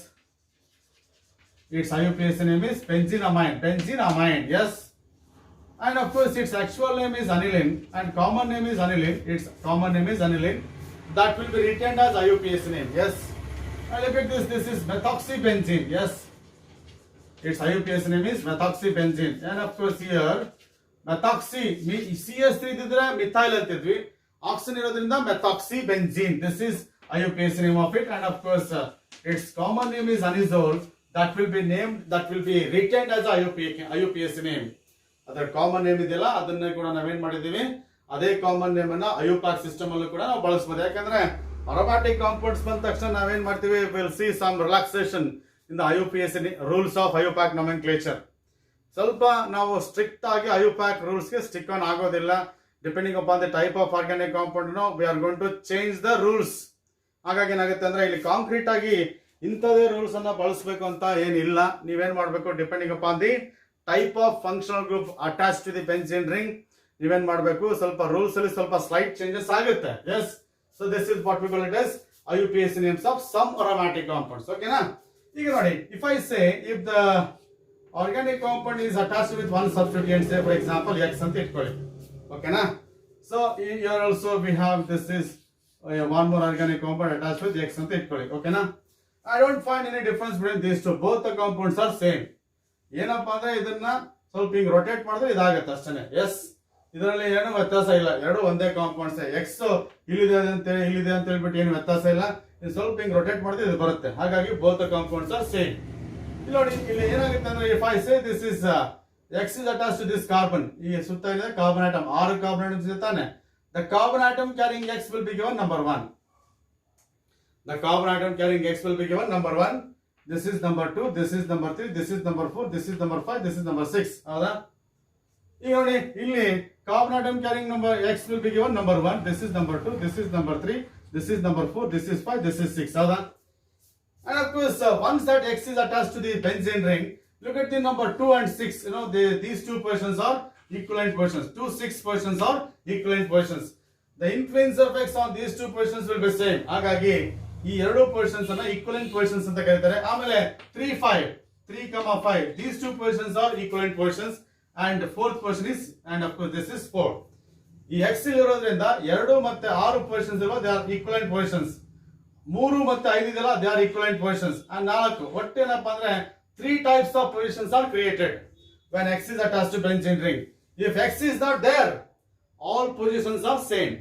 its IUPAC name is benzenamine. Yes. And of course, its actual name is aniline and common name is aniline. Its common name is aniline. That will be written as IUPAC name. Yes. And look at this. This is methoxybenzene. Yes. Its IUPAC name is methoxybenzene. And of course, here methoxy CS3 ಇದ್ದಿದ್ರೆ methyl ಅಂತಿದ್ವಿ. Oxygen ಇರೋದ್ರಿಂದ methoxybenzene. This is IUPAC name of it. And of course, its common name is anisole. That will be written as IUPAC name. ಅದರ ಕಾಮನ್ ನೇಮ್ ಇದೆಯಲ್ಲ, ಅದನ್ನ ಕೂಡ ನಾವೇನ್ ಮಾಡಿದೀವಿ, ಅದೇ ಕಾಮನ್ ನೇಮ್ ಅನ್ನ IUPAC ಸಿಸ್ಟಮ್ ಅಲ್ಲೂ ಕೂಡ ನಾವು ಬಳಸಬಹುದು. ಯಾಕಂದ್ರೆ ಅರೋಮ್ಯಾಟಿಕ್ ಕಾಂಪೌಂಡ್ಸ್ ಬಂದ ತಕ್ಷಣ ನಾವೇನ್ ಮಾಡ್ತೀವಿ, we'll see some relaxation in the IUPAC rules of IUPAC nomenclature. ಸ್ವಲ್ಪ ನಾವು ಸ್ಟ್ರಿಕ್ಟ್ ಆಗಿ IUPAC ರೂಲ್ಸ್ ಗೆ ಸ್ಟಿಕ್ ಆನ್ ಆಗೋದಿಲ್ಲ. Depending upon the type of organic compound we are going to change the rules. ಹಾಗಾಗಿ ಏನಾಗುತ್ತೆ ಅಂದ್ರೆ, ಇಲ್ಲಿ ಕಾಂಕ್ರೀಟ್ ಆಗಿ ಇಂಥದೇ ರೂಲ್ಸ್ ಅನ್ನ ಬಳಸಬೇಕು ಅಂತ ಏನಿಲ್ಲ. ನೀವೇನ್ ಮಾಡ್ಬೇಕು, depending upon the type of functional group attach to the benzene ring, ನೀವೇನ್ ಮಾಡಬೇಕು, ಸ್ವಲ್ಪ ರೂಲ್ಸ್ ಅಲ್ಲಿ ಸ್ವಲ್ಪ ಸ್ಲೈಟ್ ಚೇಂಜಸ್ ಆಗುತ್ತೆ. Yes, so this is what we call it as IUPAC names of some aromatic compounds. ಓಕೆನಾ? ಈಗ ನೋಡಿ, if I say if the organic compound is attached with one substituent, say for example X ಅಂತ ಇಟ್ಕೊಳ್ಳಿ. ಓಕೆನಾ? So here also we have this is one more organic compound attached with X ಅಂತ ಇಟ್ಕೊಳ್ಳಿ. ಓಕೆನಾ? I don't find any difference between these two. Both the compounds are same. ಏನಪ್ಪಾ ಅಂದ್ರೆ, ಇದನ್ನ ಸ್ವಲ್ಪ ಹಿಂಗ್ ರೊಟೇಟ್ ಮಾಡಿದ್ರೆ ಇದಾಗತ್ತೆ ಅಷ್ಟೇ. ಎಸ್, ಇದರಲ್ಲಿ ಏನು ವ್ಯತ್ಯಾಸ ಇಲ್ಲ, ಎರಡು ಒಂದೇ ಕಾಂಪೌಂಡ್ಸ್. ಎಕ್ಸ್ ಇಲ್ಲಿದೆ ಅಂತ ಹೇಳ್ಬಿಟ್ಟು ಏನು ವ್ಯತ್ಯಾಸ ಇಲ್ಲ. ಇದು ಸ್ವಲ್ಪ ಹಿಂಗ್ ರೊಟೇಟ್ ಮಾಡಿದ್ರೆ ಇದು ಬರುತ್ತೆ. ಹಾಗಾಗಿ ಬೋತ್ ಕಾಂಪೌಂಡ್ಸ್ ಆರ್ ಸೇಮ್. ಇಲ್ಲಿ ನೋಡಿ, ಇಲ್ಲಿ ಏನಾಗುತ್ತೆ ಅಂದ್ರೆ, if I say this is X is attach to this carbon, ಈ ಸುತ್ತ ಇದೆ ಕಾರ್ಬನ್ ಆಟಮ್, 6 ಕಾರ್ಬನ್ ಆಟಮ್ಸ್ ಇದೆ ತಾನೆ. The carbon atom carrying X will be given number 1. The carbon atom carrying X will be given number 1. This is number 2. This is number 3. This is number 4. This is number 5. This is number 6. ಹೌದಾ? ಈಗ ನೋಡಿ, ಇಲ್ಲಿ carbon atom carrying number X will be given number 1. This is number 2. This is number 3. This is number 4. This is 5. This is 6. ಹೌದಾ? And of course, once that X is attached to the benzene ring, look at the number 2 and 6. These two positions are equivalent positions. 2, 6 positions are equivalent positions. The influence of X on these two positions will be same. ಹಾಗಾಗಿ ಈ ಎರಡು ಪೊಸಿಷನ್ಸ್ ಅನ್ನ ಈಕ್ವಲೆಂಟ್ ಪೊಸಿಷನ್ಸ್ ಅಂತ ಕರೀತಾರೆ. ಆಮೇಲೆ 3, 5, these two positions are equivalent positions, and fourth position is, and of course this is 4. ಈ X ಇರೋದ್ರಿಂದ 2 ಮತ್ತೆ 6 ಪೊಸಿಷನ್ಸ್ ಇರುವ they are equivalent positions. 3 ಮತ್ತೆ 5 ಇದೆಲ್ಲ they are equivalent positions. and 4 ಒಟ್ಟೇನಪ್ಪ ಅಂದ್ರೆ 3 types of positions are created when X is attached to benzene ring. If X is not there, all positions are same.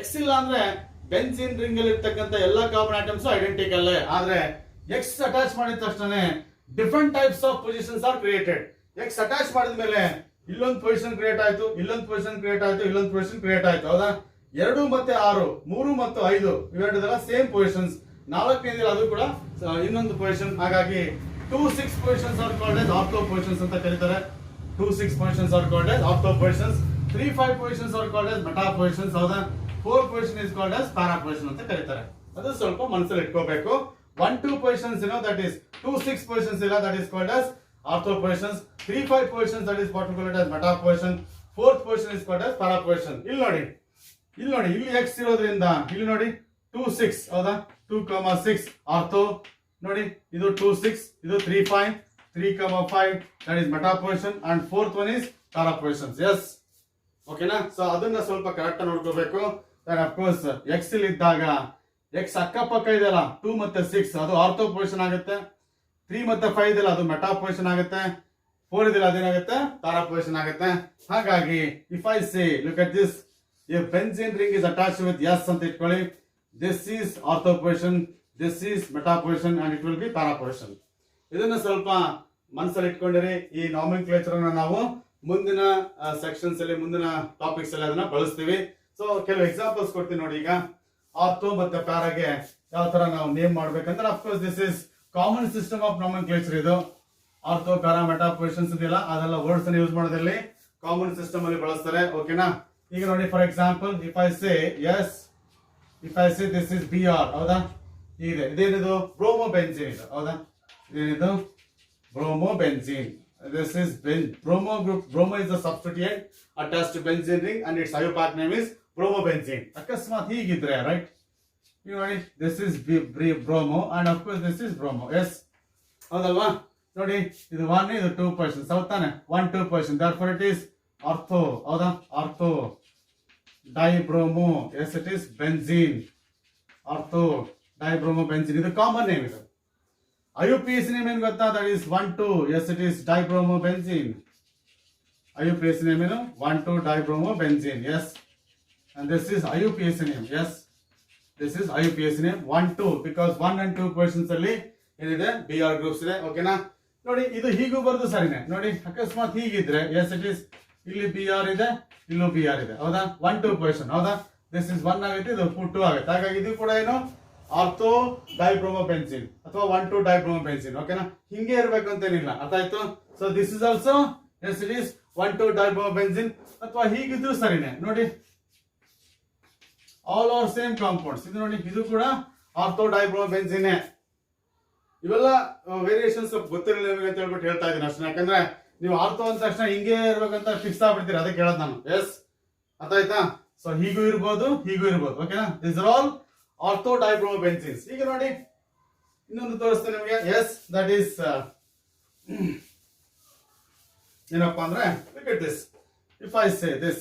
X ಇಲ್ಲ ಅಂದ್ರೆ ಬೆನ್ಸಿನ್ ರಿಂಗ್ ಅಲ್ಲಿ ಇರ್ತಕ್ಕಂಥ ಎಲ್ಲಾ ಕಾರ್ಬನ್ ಆಟಮ್ಸ್ ಐಡೆಂಟಿಕಲ್. ಆದ್ರೆ X ಅಟ್ಯಾಚ್ ಮಾಡಿದ ತಕ್ಷಣ different types of positions are created. X attach ಮಾಡಿದ ಮೇಲೆ ಇಲ್ಲೊಂದು ಪೊಸಿಷನ್ ಕ್ರಿಯೇಟ್ ಆಯ್ತು, ಇಲ್ಲೊಂದು ಪೊಸಿಷನ್ ಕ್ರಿಯೇಟ್ ಆಯ್ತು, ಇಲ್ಲೊಂದು ಪೊಸಿಷನ್ ಕ್ರಿಯೇಟ್ ಆಯ್ತು. ಹೌದಾ? 2 ಮತ್ತೆ 6, 3 ಮತ್ತು 5 ಇವೆರಡದೆಲ್ಲ ಸೇಮ್ ಪೊಸಿಷನ್ಸ್. 4ನೇದಿಲ್ಲ ಅದು ಕೂಡ ಇನ್ನೊಂದು ಪೊಸಿಷನ್. ಹಾಗಾಗಿ 2, 6 positions are called as ortho positions ಅಂತ ಕರೀತಾರೆ. 2, 6 positions are called as ortho positions. 3, 5 positions are called as meta positions. ಹೌದಾ? 4th position is called as para position ಅಂತ ಕರೀತಾರೆ. ಅದು ಸ್ವಲ್ಪ ಮನಸ್ಸಲ್ಲಿ ಇಟ್ಕೋಬೇಕು. 1-2 positions that is 2-6 positions that is called as ortho positions. 3-5 positions that is what we call it as meta position. 4th position is called as para position. ಇಲ್ಲಿ ನೋಡಿ ಇಲ್ಲಿ x ಇರೋದ್ರಿಂದ ಇಲ್ಲಿ ನೋಡಿ 2-6 ಹೌದಾ, 2,6 ಆರ್ಥೋ ನೋಡಿ, ಇದು 2-6, ಇದು 3-5, 3,5 that is meta position and 4th one is para positions. Yes, ಓಕೆನಾ? ಸೊ ಅದನ್ನ ಸ್ವಲ್ಪ ಕರೆಕ್ಟ್ ನೋಡ್ಕೋಬೇಕು. of course x ಇಲ್ಲಿ ಇದ್ದಾಗ x ಅಕ್ಕಪಕ್ಕ ಇದೆಯಲ್ಲ 2 ಮತ್ತೆ 6 ಅದು ಆರ್ಥೋ ಪೊಸಿಷನ್ ಆಗುತ್ತೆ, 3 ಮತ್ತೆ 5 ಇದೆಯಲ್ಲ ಅದು ಮೆಟಾ ಪೊಸಿಷನ್ ಆಗುತ್ತೆ, 4 ಇದೆಯಲ್ಲ ಅದೇನಾಗುತ್ತೆ ಪ್ಯಾರಾ ಪೊಸಿಷನ್ ಆಗುತ್ತೆ. ಹಾಗಾಗಿ if I say look at this, if benzene ring is attached with S ಅಂತ ಇಟ್ಕೊಳ್ಳಿ, this is ortho position, this is meta position and it will be para position. ಇದನ್ನ ಸ್ವಲ್ಪ ಮನಸ್ಸಲ್ಲಿ ಇಟ್ಕೊಂಡಿರಿ. ಈ ನಾಮಿನ್ಕ್ಲೇಚರ್ ಅನ್ನು ನಾವು ಮುಂದಿನ ಸೆಕ್ಷನ್ಸ್ ಅಲ್ಲಿ ಮುಂದಿನ ಟಾಪಿಕ್ಸ್ ಅಲ್ಲಿ ಅದನ್ನ ಬಳಸ್ತೀವಿ. ಸೊ ಕೆಲವು ಎಕ್ಸಾಂಪಲ್ಸ್ ಕೊಡ್ತೀನಿ ನೋಡಿ. ಈಗ ಆರ್ಥೋ ಮತ್ತೆ ಪ್ಯಾರಾಗೆ ಯಾವ ತರ ನಾವು ನೇಮ್ ಮಾಡ್ಬೇಕಂದ್ರೆ of course this is common system of nomenclature. ಇದು ಆರ್ಥೋ ಪ್ಯಾರಾ ಮೆಟಾ ಪೊಸಿಷನ್ಸ್ ಇದೆಯಲ್ಲ ಅದೆಲ್ಲ ವರ್ಡ್ಸ್ ಅನ್ನು ಯೂಸ್ ಮಾಡೋದ್ರಲ್ಲಿ ಕಾಮನ್ ಸಿಸ್ಟಮ್ ಅಲ್ಲಿ ಬಳಸ್ತಾರೆ. ಓಕೆನಾ? ಈಗ ನೋಡಿ for example if I say this is BR ಹೌದಾ, ಇದೇನಿದು ಬ್ರೋಮೋ ಬೆಂಜೀನ್ ಇದು ಹೌದಾ, ಇದೇನಿದು bromo benzene. This is bromo group. Bromo is the substituent attached to benzene ring and its IUPAC name is bromobenzene. ಅಕಸ್ಮಾತ್ ಹೀಗಿದ್ರೆ right, you know this is bromo and of course this is bromo. Yes, ಹೌದಲ್ವಾ? ನೋಡಿ ಇದು 1 ಇದು 2 positions ಹೌದಾನೆ, 1-2 position, therefore it is ortho ಹೌದಾ, ortho dibromo. Yes, it is benzene, ortho dibromo benzene. ಇದು ಕಾಮನ್ ನೇಮ್. ಇದು IUPAC name ಏನು ಗೊತ್ತಾ? that is 1-2. yes, it is dibromobenzene. IUPAC name ಏನು 1-2 dibromobenzene. yes, and this is IUPAC name. yes, this is IUPAC name 1-2 because 1 and 2 questions ಅಲ್ಲಿ ಏನಿದೆ BR groups ಇದೆ. ಓಕೆನಾ? ನೋಡಿ ಇದು ಹೀಗೂ ಬರೋದು ಸರಿನೇ. ನೋಡಿ ಅಕಸ್ಮಾತ್ ಹೀಗಿದ್ರೆ yes, it is ಇಲ್ಲಿ BR ಇದೆ, ಇಲ್ಲೂ BR ಇದೆ ಹೌದಾ, 1-2 question ಹೌದಾ, this is 1 ಆಗುತ್ತೆ, ಇದು 2 ಆಗುತ್ತೆ. ಹಾಗಾಗಿ ಇದು ಕೂಡ ಏನು ಆರ್ಥೋ ಡೈಬ್ರೋಮೋಬೆನ್ಸಿನ್ ಅಥವಾ 1-2 ಡೈಬ್ರೋಮೋಬೆನ್ಸಿನ್. ಓಕೆನಾ? ಹಿಂಗೆ ಇರಬೇಕು ಅಂತ ಏನಿಲ್ಲ, ಅರ್ಥ ಆಯ್ತು? So this is also yes it is 1-2 dibromobenzene ಅಥವಾ ಹೀಗಿದ್ರು ಸರಿನೇ. ನೋಡಿ ಆಲ್ ಆರ್ ಸೇಮ್ ಕಾಂಪೌಂಡ್ಸ್. ಇದು ನೋಡಿ ಇದು ಕೂಡ ಆರ್ಥೋ ಡೈಬ್ರೋಮೋಬೆನ್ಸಿನ್. ಇವೆಲ್ಲ ವೇರಿಯೇಷನ್ಸ್ ಗೊತ್ತಿರಲಿಲ್ಲ ಅಂತ ಹೇಳ್ಬಿಟ್ಟು ಹೇಳ್ತಾ ಇದ್ದೀನಿ ಅಷ್ಟೇ. ಯಾಕಂದ್ರೆ ನೀವು ಆರ್ಥೋ ಅಂದ ತಕ್ಷಣ ಹಿಂಗೆ ಇರ್ಬೇಕಂತ ಫಿಕ್ಸ್ ಆಗ್ಬಿಡ್ತೀರಿ, ಅದಕ್ಕೆ ಹೇಳೋದು ನಾನು. ಎಸ್, ಅರ್ಥ ಆಯ್ತಾ? ಸೊ ಹೀಗೂ ಇರ್ಬೋದು, ಹೀಗೂ ಇರ್ಬೋದು. ಓಕೆನಾ? This are all ortho dibromobenzenes. ಈಗ ನೋಡಿ ಇನ್ನೊಂದು ತೋರಿಸ್ತೇನೆ ನಿಮಗೆ. ಎಸ್, ದಟ್ ಈಸ್ ಏನಪ್ಪಾ ಅಂದ್ರೆ look at this. if I say this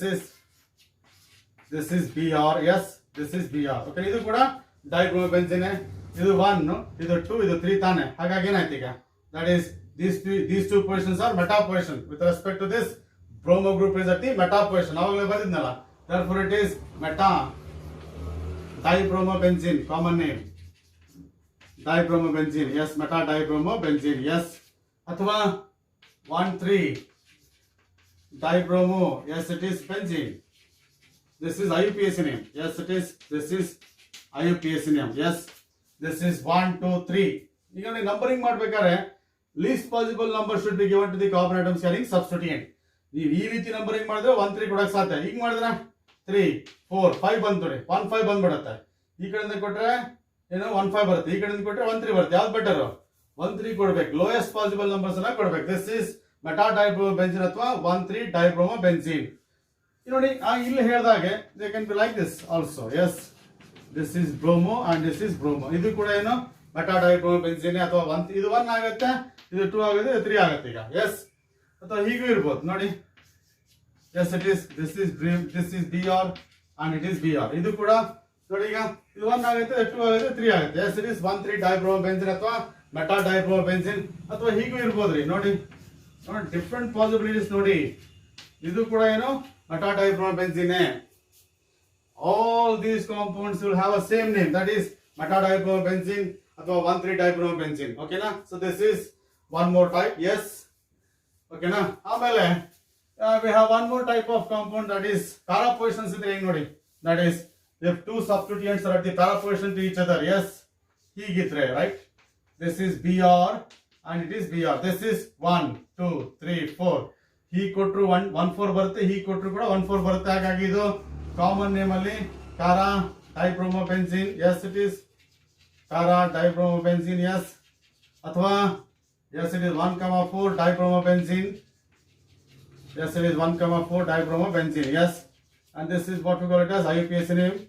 is BR. yes, this is BR. Okay, ಇದು ಕೂಡ ಡೈಬ್ರೋಮೋಬೆನ್ಸಿನ್. ಇದು 1, ಇದು 2, ಇದು 3 ತಾನೆ. ಹಾಗಾಗಿ ಏನಾಯ್ತು ಈಗ? that is these two positions are meta position with respect to this bromo group is at the meta position. ಅವಾಗಲೇ ಬಂದಿದ್ನಲ್ಲ, therefore it is meta dibromobenzene, common name dibromobenzene. yes, meta dibromobenzene. yes, ಅಥವಾ 1-3 dibromo. yes, it is benzene. this is IUPAC name. yes, it is, this is IUPAC name. yes, this is 1-2-3. ಈಗ ನೀವು ನಂಬರಿಂಗ್ ಮಾಡ್ಬೇಕಾದ್ರೆ least possible number should be given to the carbon atoms carrying substituent. ನೀವು ಈ ರೀತಿ ನಂಬರಿಂಗ್ ಮಾಡಿದ್ರೆ 1-3 ಕೊಡಕ್ಕೆ ಸಾಧ್ಯ. ಈಗ ಮಾಡಿದ್ರೆ 3-4-5 ಬಂತು ನೋಡಿ, 1-5 ಬಂದ್ಬಿಡುತ್ತೆ. ಈ ಕಡೆಯಿಂದ ಕೊಟ್ರೆ ಏನೋ 1-5 ಬರುತ್ತೆ, ಈ ಕಡೆಯಿಂದ ಕೊಟ್ರೆ 1-3 ಬರುತ್ತೆ. ಯಾವ್ದು ಬೆಟರ್? 1-3 ಕೊಡ್ಬೇಕು, ಲೋಯೆಸ್ಟ್ ಪಾಸಿಬಲ್ ನಂಬರ್ಸ್ ಅನ್ನ ಕೊಡ್ಬೇಕು. ದಿಸ್ ಇಸ್ ಮೆಟಾ ಡೈಬ್ರೋಮೋಬೆನ್ಸಿನ್ ಅಥವಾ 1-3 ಡೈಬ್ರೋಮೋಬೆನ್ಸಿನ್. ನೋಡಿ ಇಲ್ಲಿ ಹೇಳಿದಾಗೆ they can be like this also. Yes, this is bromo and this is bromo. ಇದು ಕೂಡ ಏನು ಮೆಟಾ ಡೈಬ್ರೋಮೋಬೆನ್ಸಿನ್ ಅಥವಾ ಇದು 1 ಆಗುತ್ತೆ, ಇದು 2 ಆಗುತ್ತೆ, ಇದು 3 ಆಗುತ್ತೆ ಈಗ. ಎಸ್, ಅಥವಾ ಹೀಗೂ ಇರ್ಬೋದು ನೋಡಿ. yes, it is, this is BR and it is BR. ಇದು ಕೂಡ ನೋಡಿ ಈಗ ಇದು 1 ಆಗುತ್ತೆ, 2 ಆಗುತ್ತೆ, 3 ಆಗುತ್ತೆ. yes, it is 1-3 ಡೈಬ್ರೋಮೋಬೆನ್ಸಿನ್ ಅಥವಾ ಮೆಟಾ ಡೈಬ್ರೋಮೋಬೆನ್ಸಿನ್ ಅಥವಾ ಹೀಗೂ ಇರ್ಬೋದ್ರಿ. ನೋಡಿ ಡಿಫ್ರೆಂಟ್ ಪಾಸಿಬಿಲಿಟೀಸ್ ನೋಡಿ. ಇದು ಕೂಡ ಏನು meta ಡೈಬ್ರೋಮೋಬೆನ್ಸಿನ್. all these compounds will have a same name, that is meta dibromobenzene ಅಥವಾ 1-3 ಡೈಬ್ರೋಮೋಬೆನ್ಸಿನ್. ಓಕೆನಾ? So this is one more type. yes, ಓಕೆನಾ? ಆಮೇಲೆ we have one more type of compound, that is para positions ಇದ್ರೆ ಹೆಂಗ್ ನೋಡಿ. that is if two substituents are at the para position to each other. yes, ಹೀಗಿದ್ರೆ right, this is BR and it is BR. this is 1-2-3-4. ಹೀಗೆ ಕೊಟ್ಟರು 1-4 ಬರುತ್ತೆ, ಹೀಗೆ ಕೊಟ್ಟರು ಕೂಡ 1-4 ಬರುತ್ತೆ. ಹಾಗಾಗಿ ಇದು ಕಾಮನ್ ನೇಮ್ ಅಲ್ಲಿ para dibromobenzene, yes it is para dibromobenzene, yes, अथवा yes it is 1,4 dibromobenzene, yes it is 1,4 dibromobenzene, yes, and this is what we call it as IUPAC name.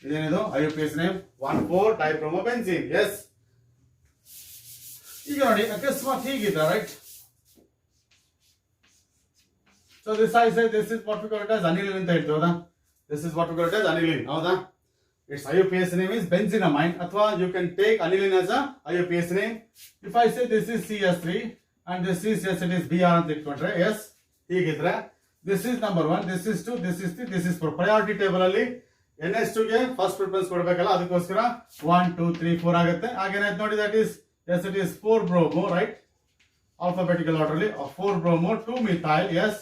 ಇದೇನಿದು IUPAC name 1,4 dibromobenzene, yes. ಈಗ ನೋಡಿ ಅಕಸ್ಮಾತ್ ಹೀಗಿದೆ, right? So this I say this is what we call it as aniline ಅಂತ ಹೇಳ್ತೀವಿ, ಹೌದಾ? This is what we call it as aniline, ಹೌದಾ? Its IUPAC name is benzenamine, ಅಥವಾ you can take aniline as a IUPAC name. If I say this is CS3 and this is yes it is BR ಅಂತ ಇಟ್ಕೊಂಡ್ರೆ, yes, ಹೀಗಿದ್ರೆ this is number 1, this is 2, this is 3, this is 4. priority table ಅಲ್ಲಿ NH2 ಗೆ ಫಸ್ಟ್ ಪ್ರಿಫರೆನ್ಸ್ ಕೊಡಬೇಕಲ್ಲ, ಅದಕ್ಕೋಸ್ಕರ 1 2 3 4 ಆಗುತ್ತೆ. ಹಾಗೇನಾಯ್ತು ನೋಡಿ, that is yes it is 4 bromo, right? Alphabetical order ಅಲ್ಲಿ 4 bromo 2 methyl, yes,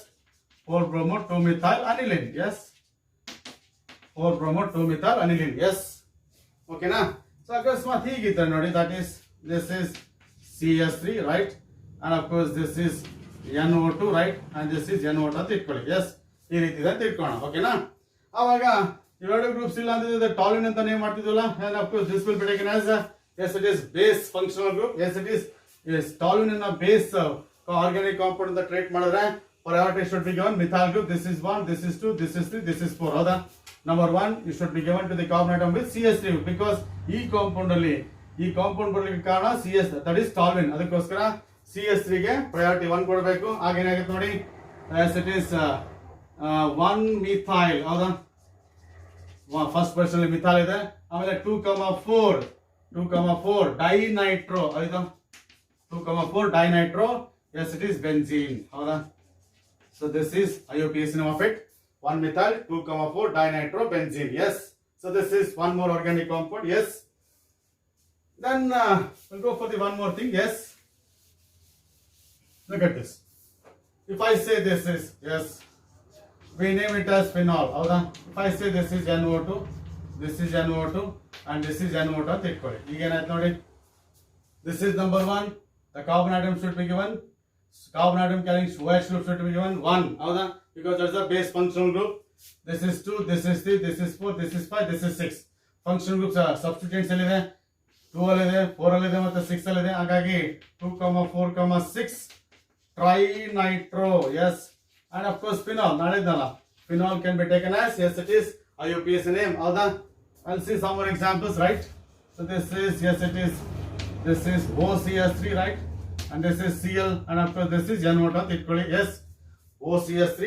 4 bromo 2 methyl aniline, yes, 4 bromo 2 methyl aniline, yes. Okay na? So ಅಕಸ್ಮಾತ್ ಹೀಗಿದ್ರೆ ನೋಡಿ, that is this is CS3, right, and of course this is NO2, right, and this is NO2 ಅಂತ ಇಟ್ಕೊಳ್ಳಿ, yes, ಈ ರೀತಿ ಅಂತ ಇಟ್ಕೊಳ್ಳೋಣ. ಓಕೆನಾ? ಆವಾಗ ಇವೆರಡು ಗ್ರೂಪ್ಸ್ ಇಲ್ಲ ಅಂದ್ರೆ ಟಾಲಿನ್ ಅಂತ name ಮಾಡ್ತಿದ್ವಲ್ಲ, and of course this will be taken as yes it is base functional group, yes it is yes toluene ಅನ್ನ ಬೇಸ್ ಆರ್ಗಾನಿಕ್ ಕಾಂಪೌಂಡ್ ಅಂತ ಟ್ರೀಟ್ ಮಾಡಿದ್ರೆ priority should be given methyl group. This is 1, this is 2, this is 3, this is 4, ಹೌದಾ? Number 1 you should be given to the carbon atom with CS3 because ಈ ಕಾಂಪೌಂಡ್ ಅಲ್ಲಿ ಈ ಕಾಂಪೌಂಡ್ ಬರಲಿಕ್ಕೆ ಕಾರಣ CS, that is toluene, ಅದಕ್ಕೋಸ್ಕರ CS3 ಗೆ priority 1 ಕೊಡಬೇಕು. ಆಗೇನಾಗುತ್ತೆ ನೋಡಿ, yes it is 1 methyl, ಹೌದಾ? ಫಸ್ಟ್ ಪೊಸಿಷನ್ ಅಲ್ಲಿ ಮಿಥಾಲ್ ಇದೆ, ಆಮೇಲೆ 2,4 ಡೈನೈಟ್ರೋ, ಆಯ್ತಾ? 2,4 dinitro, yes it is benzene, ಹೌದಾ? So this is IUPAC name of it, 1 methyl 2,4 dinitrobenzene, yes. So this is one more organic compound, yes. Then we'll go for the one more thing, yes. Look at this. If I say this is, yes, we name it as phenol, ಹೌದಾ? If I say this is NO2, this is NO2 and this is NO2 ಅಂತ ಇಟ್ಕೊಳ್ಳಿ. ಈಗ ಏನಾಯ್ತು ನೋಡಿ, this is number 1, the carbon atom should be given, carbon atom carrying OH group should be given 1, ಹೌದಾ? Because that's the base functional group. This is 2, this is 3, this is 4, this is 5, this is 6. Functional groups substituents ಅಲ್ಲಿದೆ, 2 ಅಲ್ಲಿದೆ, 4 ಅಲ್ಲಿದೆ ಮತ್ತು 6 ಅಲ್ಲಿದೆ. ಹಾಗಾಗಿ 2,4,6 trinitro, yes, and of course phenol, ನಾಳಿದ್ನಲ್ಲ, phenol can be taken as yes it is IUPAC name, ಹೌದಾ? I'll see some more examples, right? So this is yes it is, this is OCS3, right, and this is Cl, and of course this is NO2 ಅಂತ ಇಟ್ಕೊಳ್ಳಿ, yes, OCS3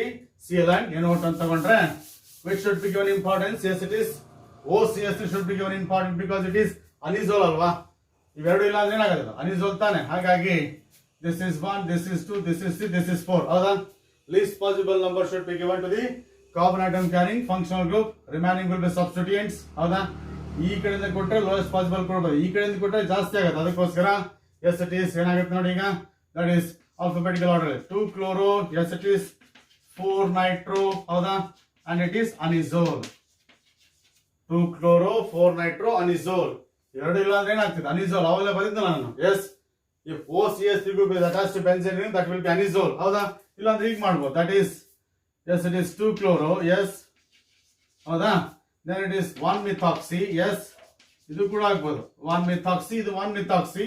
Cl and NO2 ಅಂತ ತಗೊಂಡ್ರೆ which should be given importance, yes it is OCS3 should be given important because it is anisole ಅಲ್ವಾ? ಇವೆರಡು ಇಲ್ಲ ಅಂದ್ರೆ ಏನಾಗುತ್ತೆ, ಅನಿಸೋಲ್ ತಾನೆ. ಹಾಗಾಗಿ this is 1, this is 2, this is 3, this is 4, ಹೌದಾ? Least possible number should be given to the carbon atom carrying functional group, remaining will be substituents, ಹೌದಾ? ಈ ಕಡೆಯಿಂದ ಕೊಟ್ಟರೆ ಲೋಯೆಸ್ಟ್ ಪಾಸಿಬಲ್ ಕೊಡ್ಬೋದು, ಈ ಕಡೆಯಿಂದ ಕೊಟ್ಟರೆ ಜಾಸ್ತಿ ಆಗುತ್ತೆ, ಅದಕ್ಕೋಸ್ಕರ yes it is ಏನಾಗುತ್ತೆ ನೋಡಿ, ಈಗ that is alphabetical order, 2 chloro, yes it is 4 nitro, ಹೌದಾ? and it is anisole, 2 chloro 4 nitro anisole. ಎರಡು ಇಲ್ಲ ಅಂದ್ರೆ ಏನಾಗ್ತದೆ, ಅನಿಸೋಲ್. ಅವೆಲ್ಲ ಬರೀದಲ್ಲ ನಾನು, yes, if OCS3 group is attached to benzene ring that will be anisole, ಹೌದಾ? ಇಲ್ಲ ಅಂದ್ರೆ ಹೀಗೆ ಮಾಡ್ಬೋದು, that is yes it is 2 chloro, yes, ಹೌದಾ? then it is 1 methoxy, yes, ಇದು ಕೂಡ ಆಗ್ಬೋದು 1 methoxy, ಇದು 1 methoxy,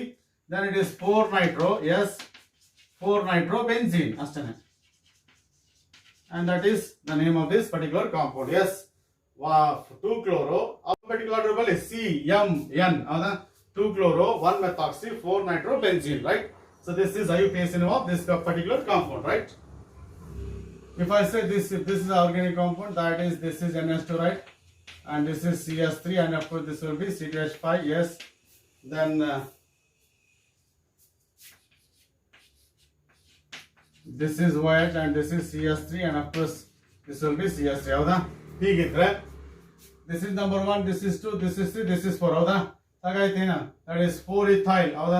then it is 4 nitro, yes, 4 nitrobenzene ಅಷ್ಟೇನೆ, and that is the name of this particular compound, yes. 2 chloro alphabetical order ಬಲ್ಲಿ CMN, ಹೌದಾ? 2 chloro 1 methoxy 4 nitrobenzene, right? So this is IUPAC name of this particular compound, right? If I say this is the organic compound, that is this is NH2, right, and this is CS3, and of course this will be C2H5, yes, then this is OH and this is CS3, and of course this will be CS3, ಹೌದಾ? ಹೀಗಿದ್ರೆ this is number 1, this is 2, this is 3, this is 4, ಹೌದಾ? ಹಾಗಾಯ್ತೇನ, that is 4 ethyl, ಹೌದಾ?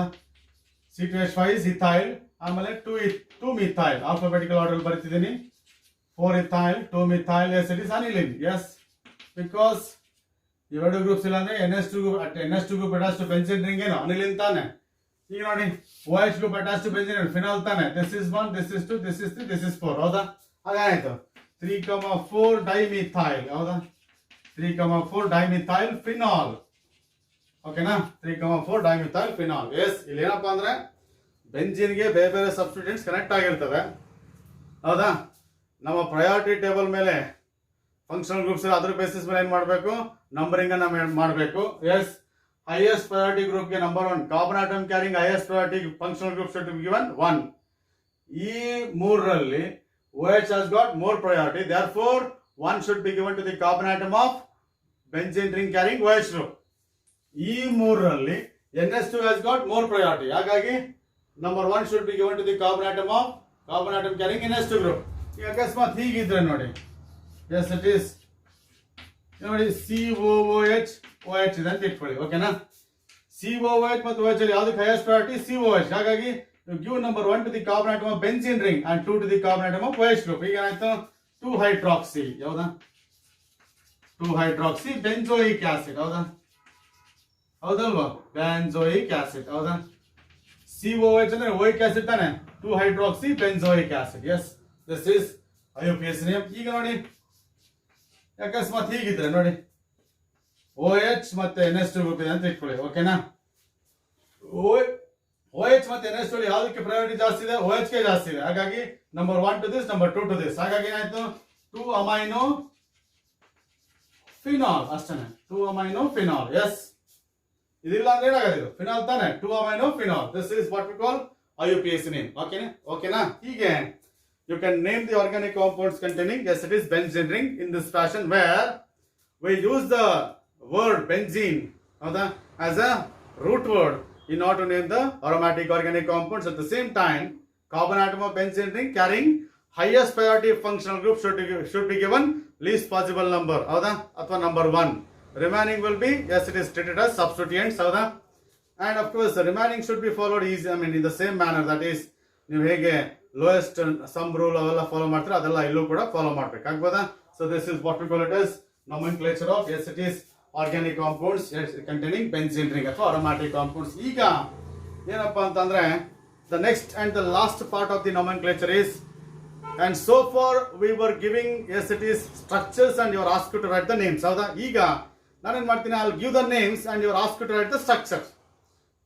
C2H5 is ethyl, ಆಮೇಲೆ 2 methyl, alphabetical order ಬರೀತಿದ್ದೀನಿ, 4 ethyl 2 methyl, yes it is aniline, yes, because ಇವೆರಡು ಗ್ರೂಪ್ಸ್ ಇಲ್ಲ ಅಂದ್ರೆ NH2 group attached to benzene ring ಏನು ಅನಿಲಿನ್ ತಾನೆ. ಈಗ ನೋಡಿ OH group attached to benzene phenol ತಾನೆ, this is 1, this is 2, this is 3, this is 4, ಹೌದಾ? ಹಾಗಾಯ್ತು 3,4 dimethyl, ಹೌದಾ? 3,4 ಡೈಮಿಥೈಲ್ ಫಿನಾಲ್. ಓಕೆನಾ, 3,4 ಡೈಮಿಥೈಲ್ ಫಿನಾಲ್. ಎಸ್, ಇಲ್ಲಿ ಏನಪ್ಪಾ ಅಂದ್ರೆ ಬೆಂಜಿನ್ಗೆ ಬೇರೆ ಬೇರೆ ಸಬ್ಸ್ಟಿಟ್ಯೂಯೆಂಟ್ಸ್ ಕನೆಕ್ಟ್ ಆಗಿರ್ತವೆ. ಹೌದಾ, ನಮ್ಮ ಪ್ರಯಾರಿಟಿ ಟೇಬಲ್ ಮೇಲೆ ಫಂಕ್ಷನಲ್ ಗ್ರೂಪ್ಸ್ ಅದ್ರ ಬೇಸಿಸ್ ಮೇಲೆ ಏನ್ ಮಾಡಬೇಕು, ನಂಬರಿಂಗ್ ಅನ್ನ ಮಾಡಬೇಕು. ಎಸ್, highest priority group ಗೆ number 1 carbon atom carrying highest priority functional group should be given 1. ಈ ಮೂರರಲ್ಲಿ OH has got more priority, therefore 1 should be given to the carbon atom of benzene ring carrying OH group. ಈ ಮೂರರಲ್ಲಿ NH2 has got more priority, ಹಾಗಾಗಿ number 1 should be given to the carbon atom carrying NH2 group. ಈಗ ಅಕಸ್ಮಾತ್ ಹೀಗಿದ್ರೆ ನೋಡಿ, yes it is ನೋಡಿ COOH OH ಇದೆ ಅಂತ ಇಟ್ಕೊಳ್ಳಿ. ಓಕೆನಾ, COOH ಮತ್ತು OH ಅಲ್ಲಿ ಯಾವ್ದಕ್ಕೆ ಹೈಯೆಸ್ಟ್ ಪ್ರಯಾರಿಟಿ? COOH. ಹಾಗಾಗಿ give number 1 to the carbon atom of benzene ring and 2 to the carbon atom of OH group. ಈಗ ಏನಾಯ್ತು, 2 ಹೈಡ್ರಾಕ್ಸಿ ಯಾವ್ದಾ, 2 ಹೈಡ್ರಾಕ್ಸಿ ಬೆಂಜೋಯಿಕ್ ಆಸಿಡ್. ಹೌದಾ, ಹೌದಲ್ವಾ, ಬೆಂಜೋಯಿಕ್ ಆಸಿಡ್. ಹೌದಾ, COOH ಅಂದ್ರೆ ಓಯಿಕ್ ಆಸಿಡ್ ತಾನೆ, 2 hydroxy benzoic acid. Yes, this is IUPAC name. ಈಗ ನೋಡಿ ಅಕಸ್ಮಾತ್ ಹೀಗಿದ್ರೆ ನೋಡಿ OH ಮತ್ತೆ NH2 ಗ್ರೂಪ್ ಇದೆ ಅಂತ ಇಟ್ಕೊಳ್ಳಿ. ಓಕೆನಾ, OH ಮತ್ತೆ NH2 ಯಾವ್ದಕ್ಕೆ ಪ್ರಯಾರಿಟಿ ಜಾಸ್ತಿ ಇದೆ? OH ಗೆ ಜಾಸ್ತಿ ಇದೆ. ಹಾಗಾಗಿ number 1 to this, number 2 to this. ಹಾಗಾಗಿ ಏನಾಯ್ತು, 2 ಅಮೈನೋ ಫಿನಾಲ್ ಅಷ್ಟೇ, 2 ಅಮೈನೋ ಫಿನಾಲ್. ಎಸ್, ಇದಿಲ್ಲ ಅಂದ್ರೆ ಏನಾಗೋದು, ಫಿನಾಲ್ ತಾನೆ, 2 amino phenol. This is what we call IUPAC name. ಓಕೆನಾ. ಹೀಗೆ you can name the organic compounds containing, yes it is benzene ring, in this fashion where we use the word benzene as a root word in order to name the aromatic organic compounds. At the same time, carbon atom of benzene ring carrying highest priority functional group should be given least possible number, athwa number 1. Remaining will be, yes it is treated as substituents. And of course the remaining should be followed easy, in the same manner, that is ನೀವು ಹೇಗೆ ಲೋಯೆಸ್ಟ್ ಸಮ್ ರೂಲ್ ಅವೆಲ್ಲ ಫಾಲೋ ಮಾಡ್ತಾರೆ ಅದೆಲ್ಲ ಇಲ್ಲೂ ಕೂಡ ಫಾಲೋ ಮಾಡ್ಬೇಕಾಗ್ಬೋದಾ. So this is what we call it as nomenclature of, yes it is organic compounds containing benzene ring ಅಥವಾ aromatic compounds. ಈಗ ಏನಪ್ಪಾ ಅಂತಂದ್ರೆ the next and the last part of the nomenclature is, and so far we were giving, yes it is structures and you are asked to write the names. ಹೌದಾ, ಈಗ ನಾನೇನ್ ಮಾಡ್ತೀನಿ, I'll give the names and you are asked to write the structures.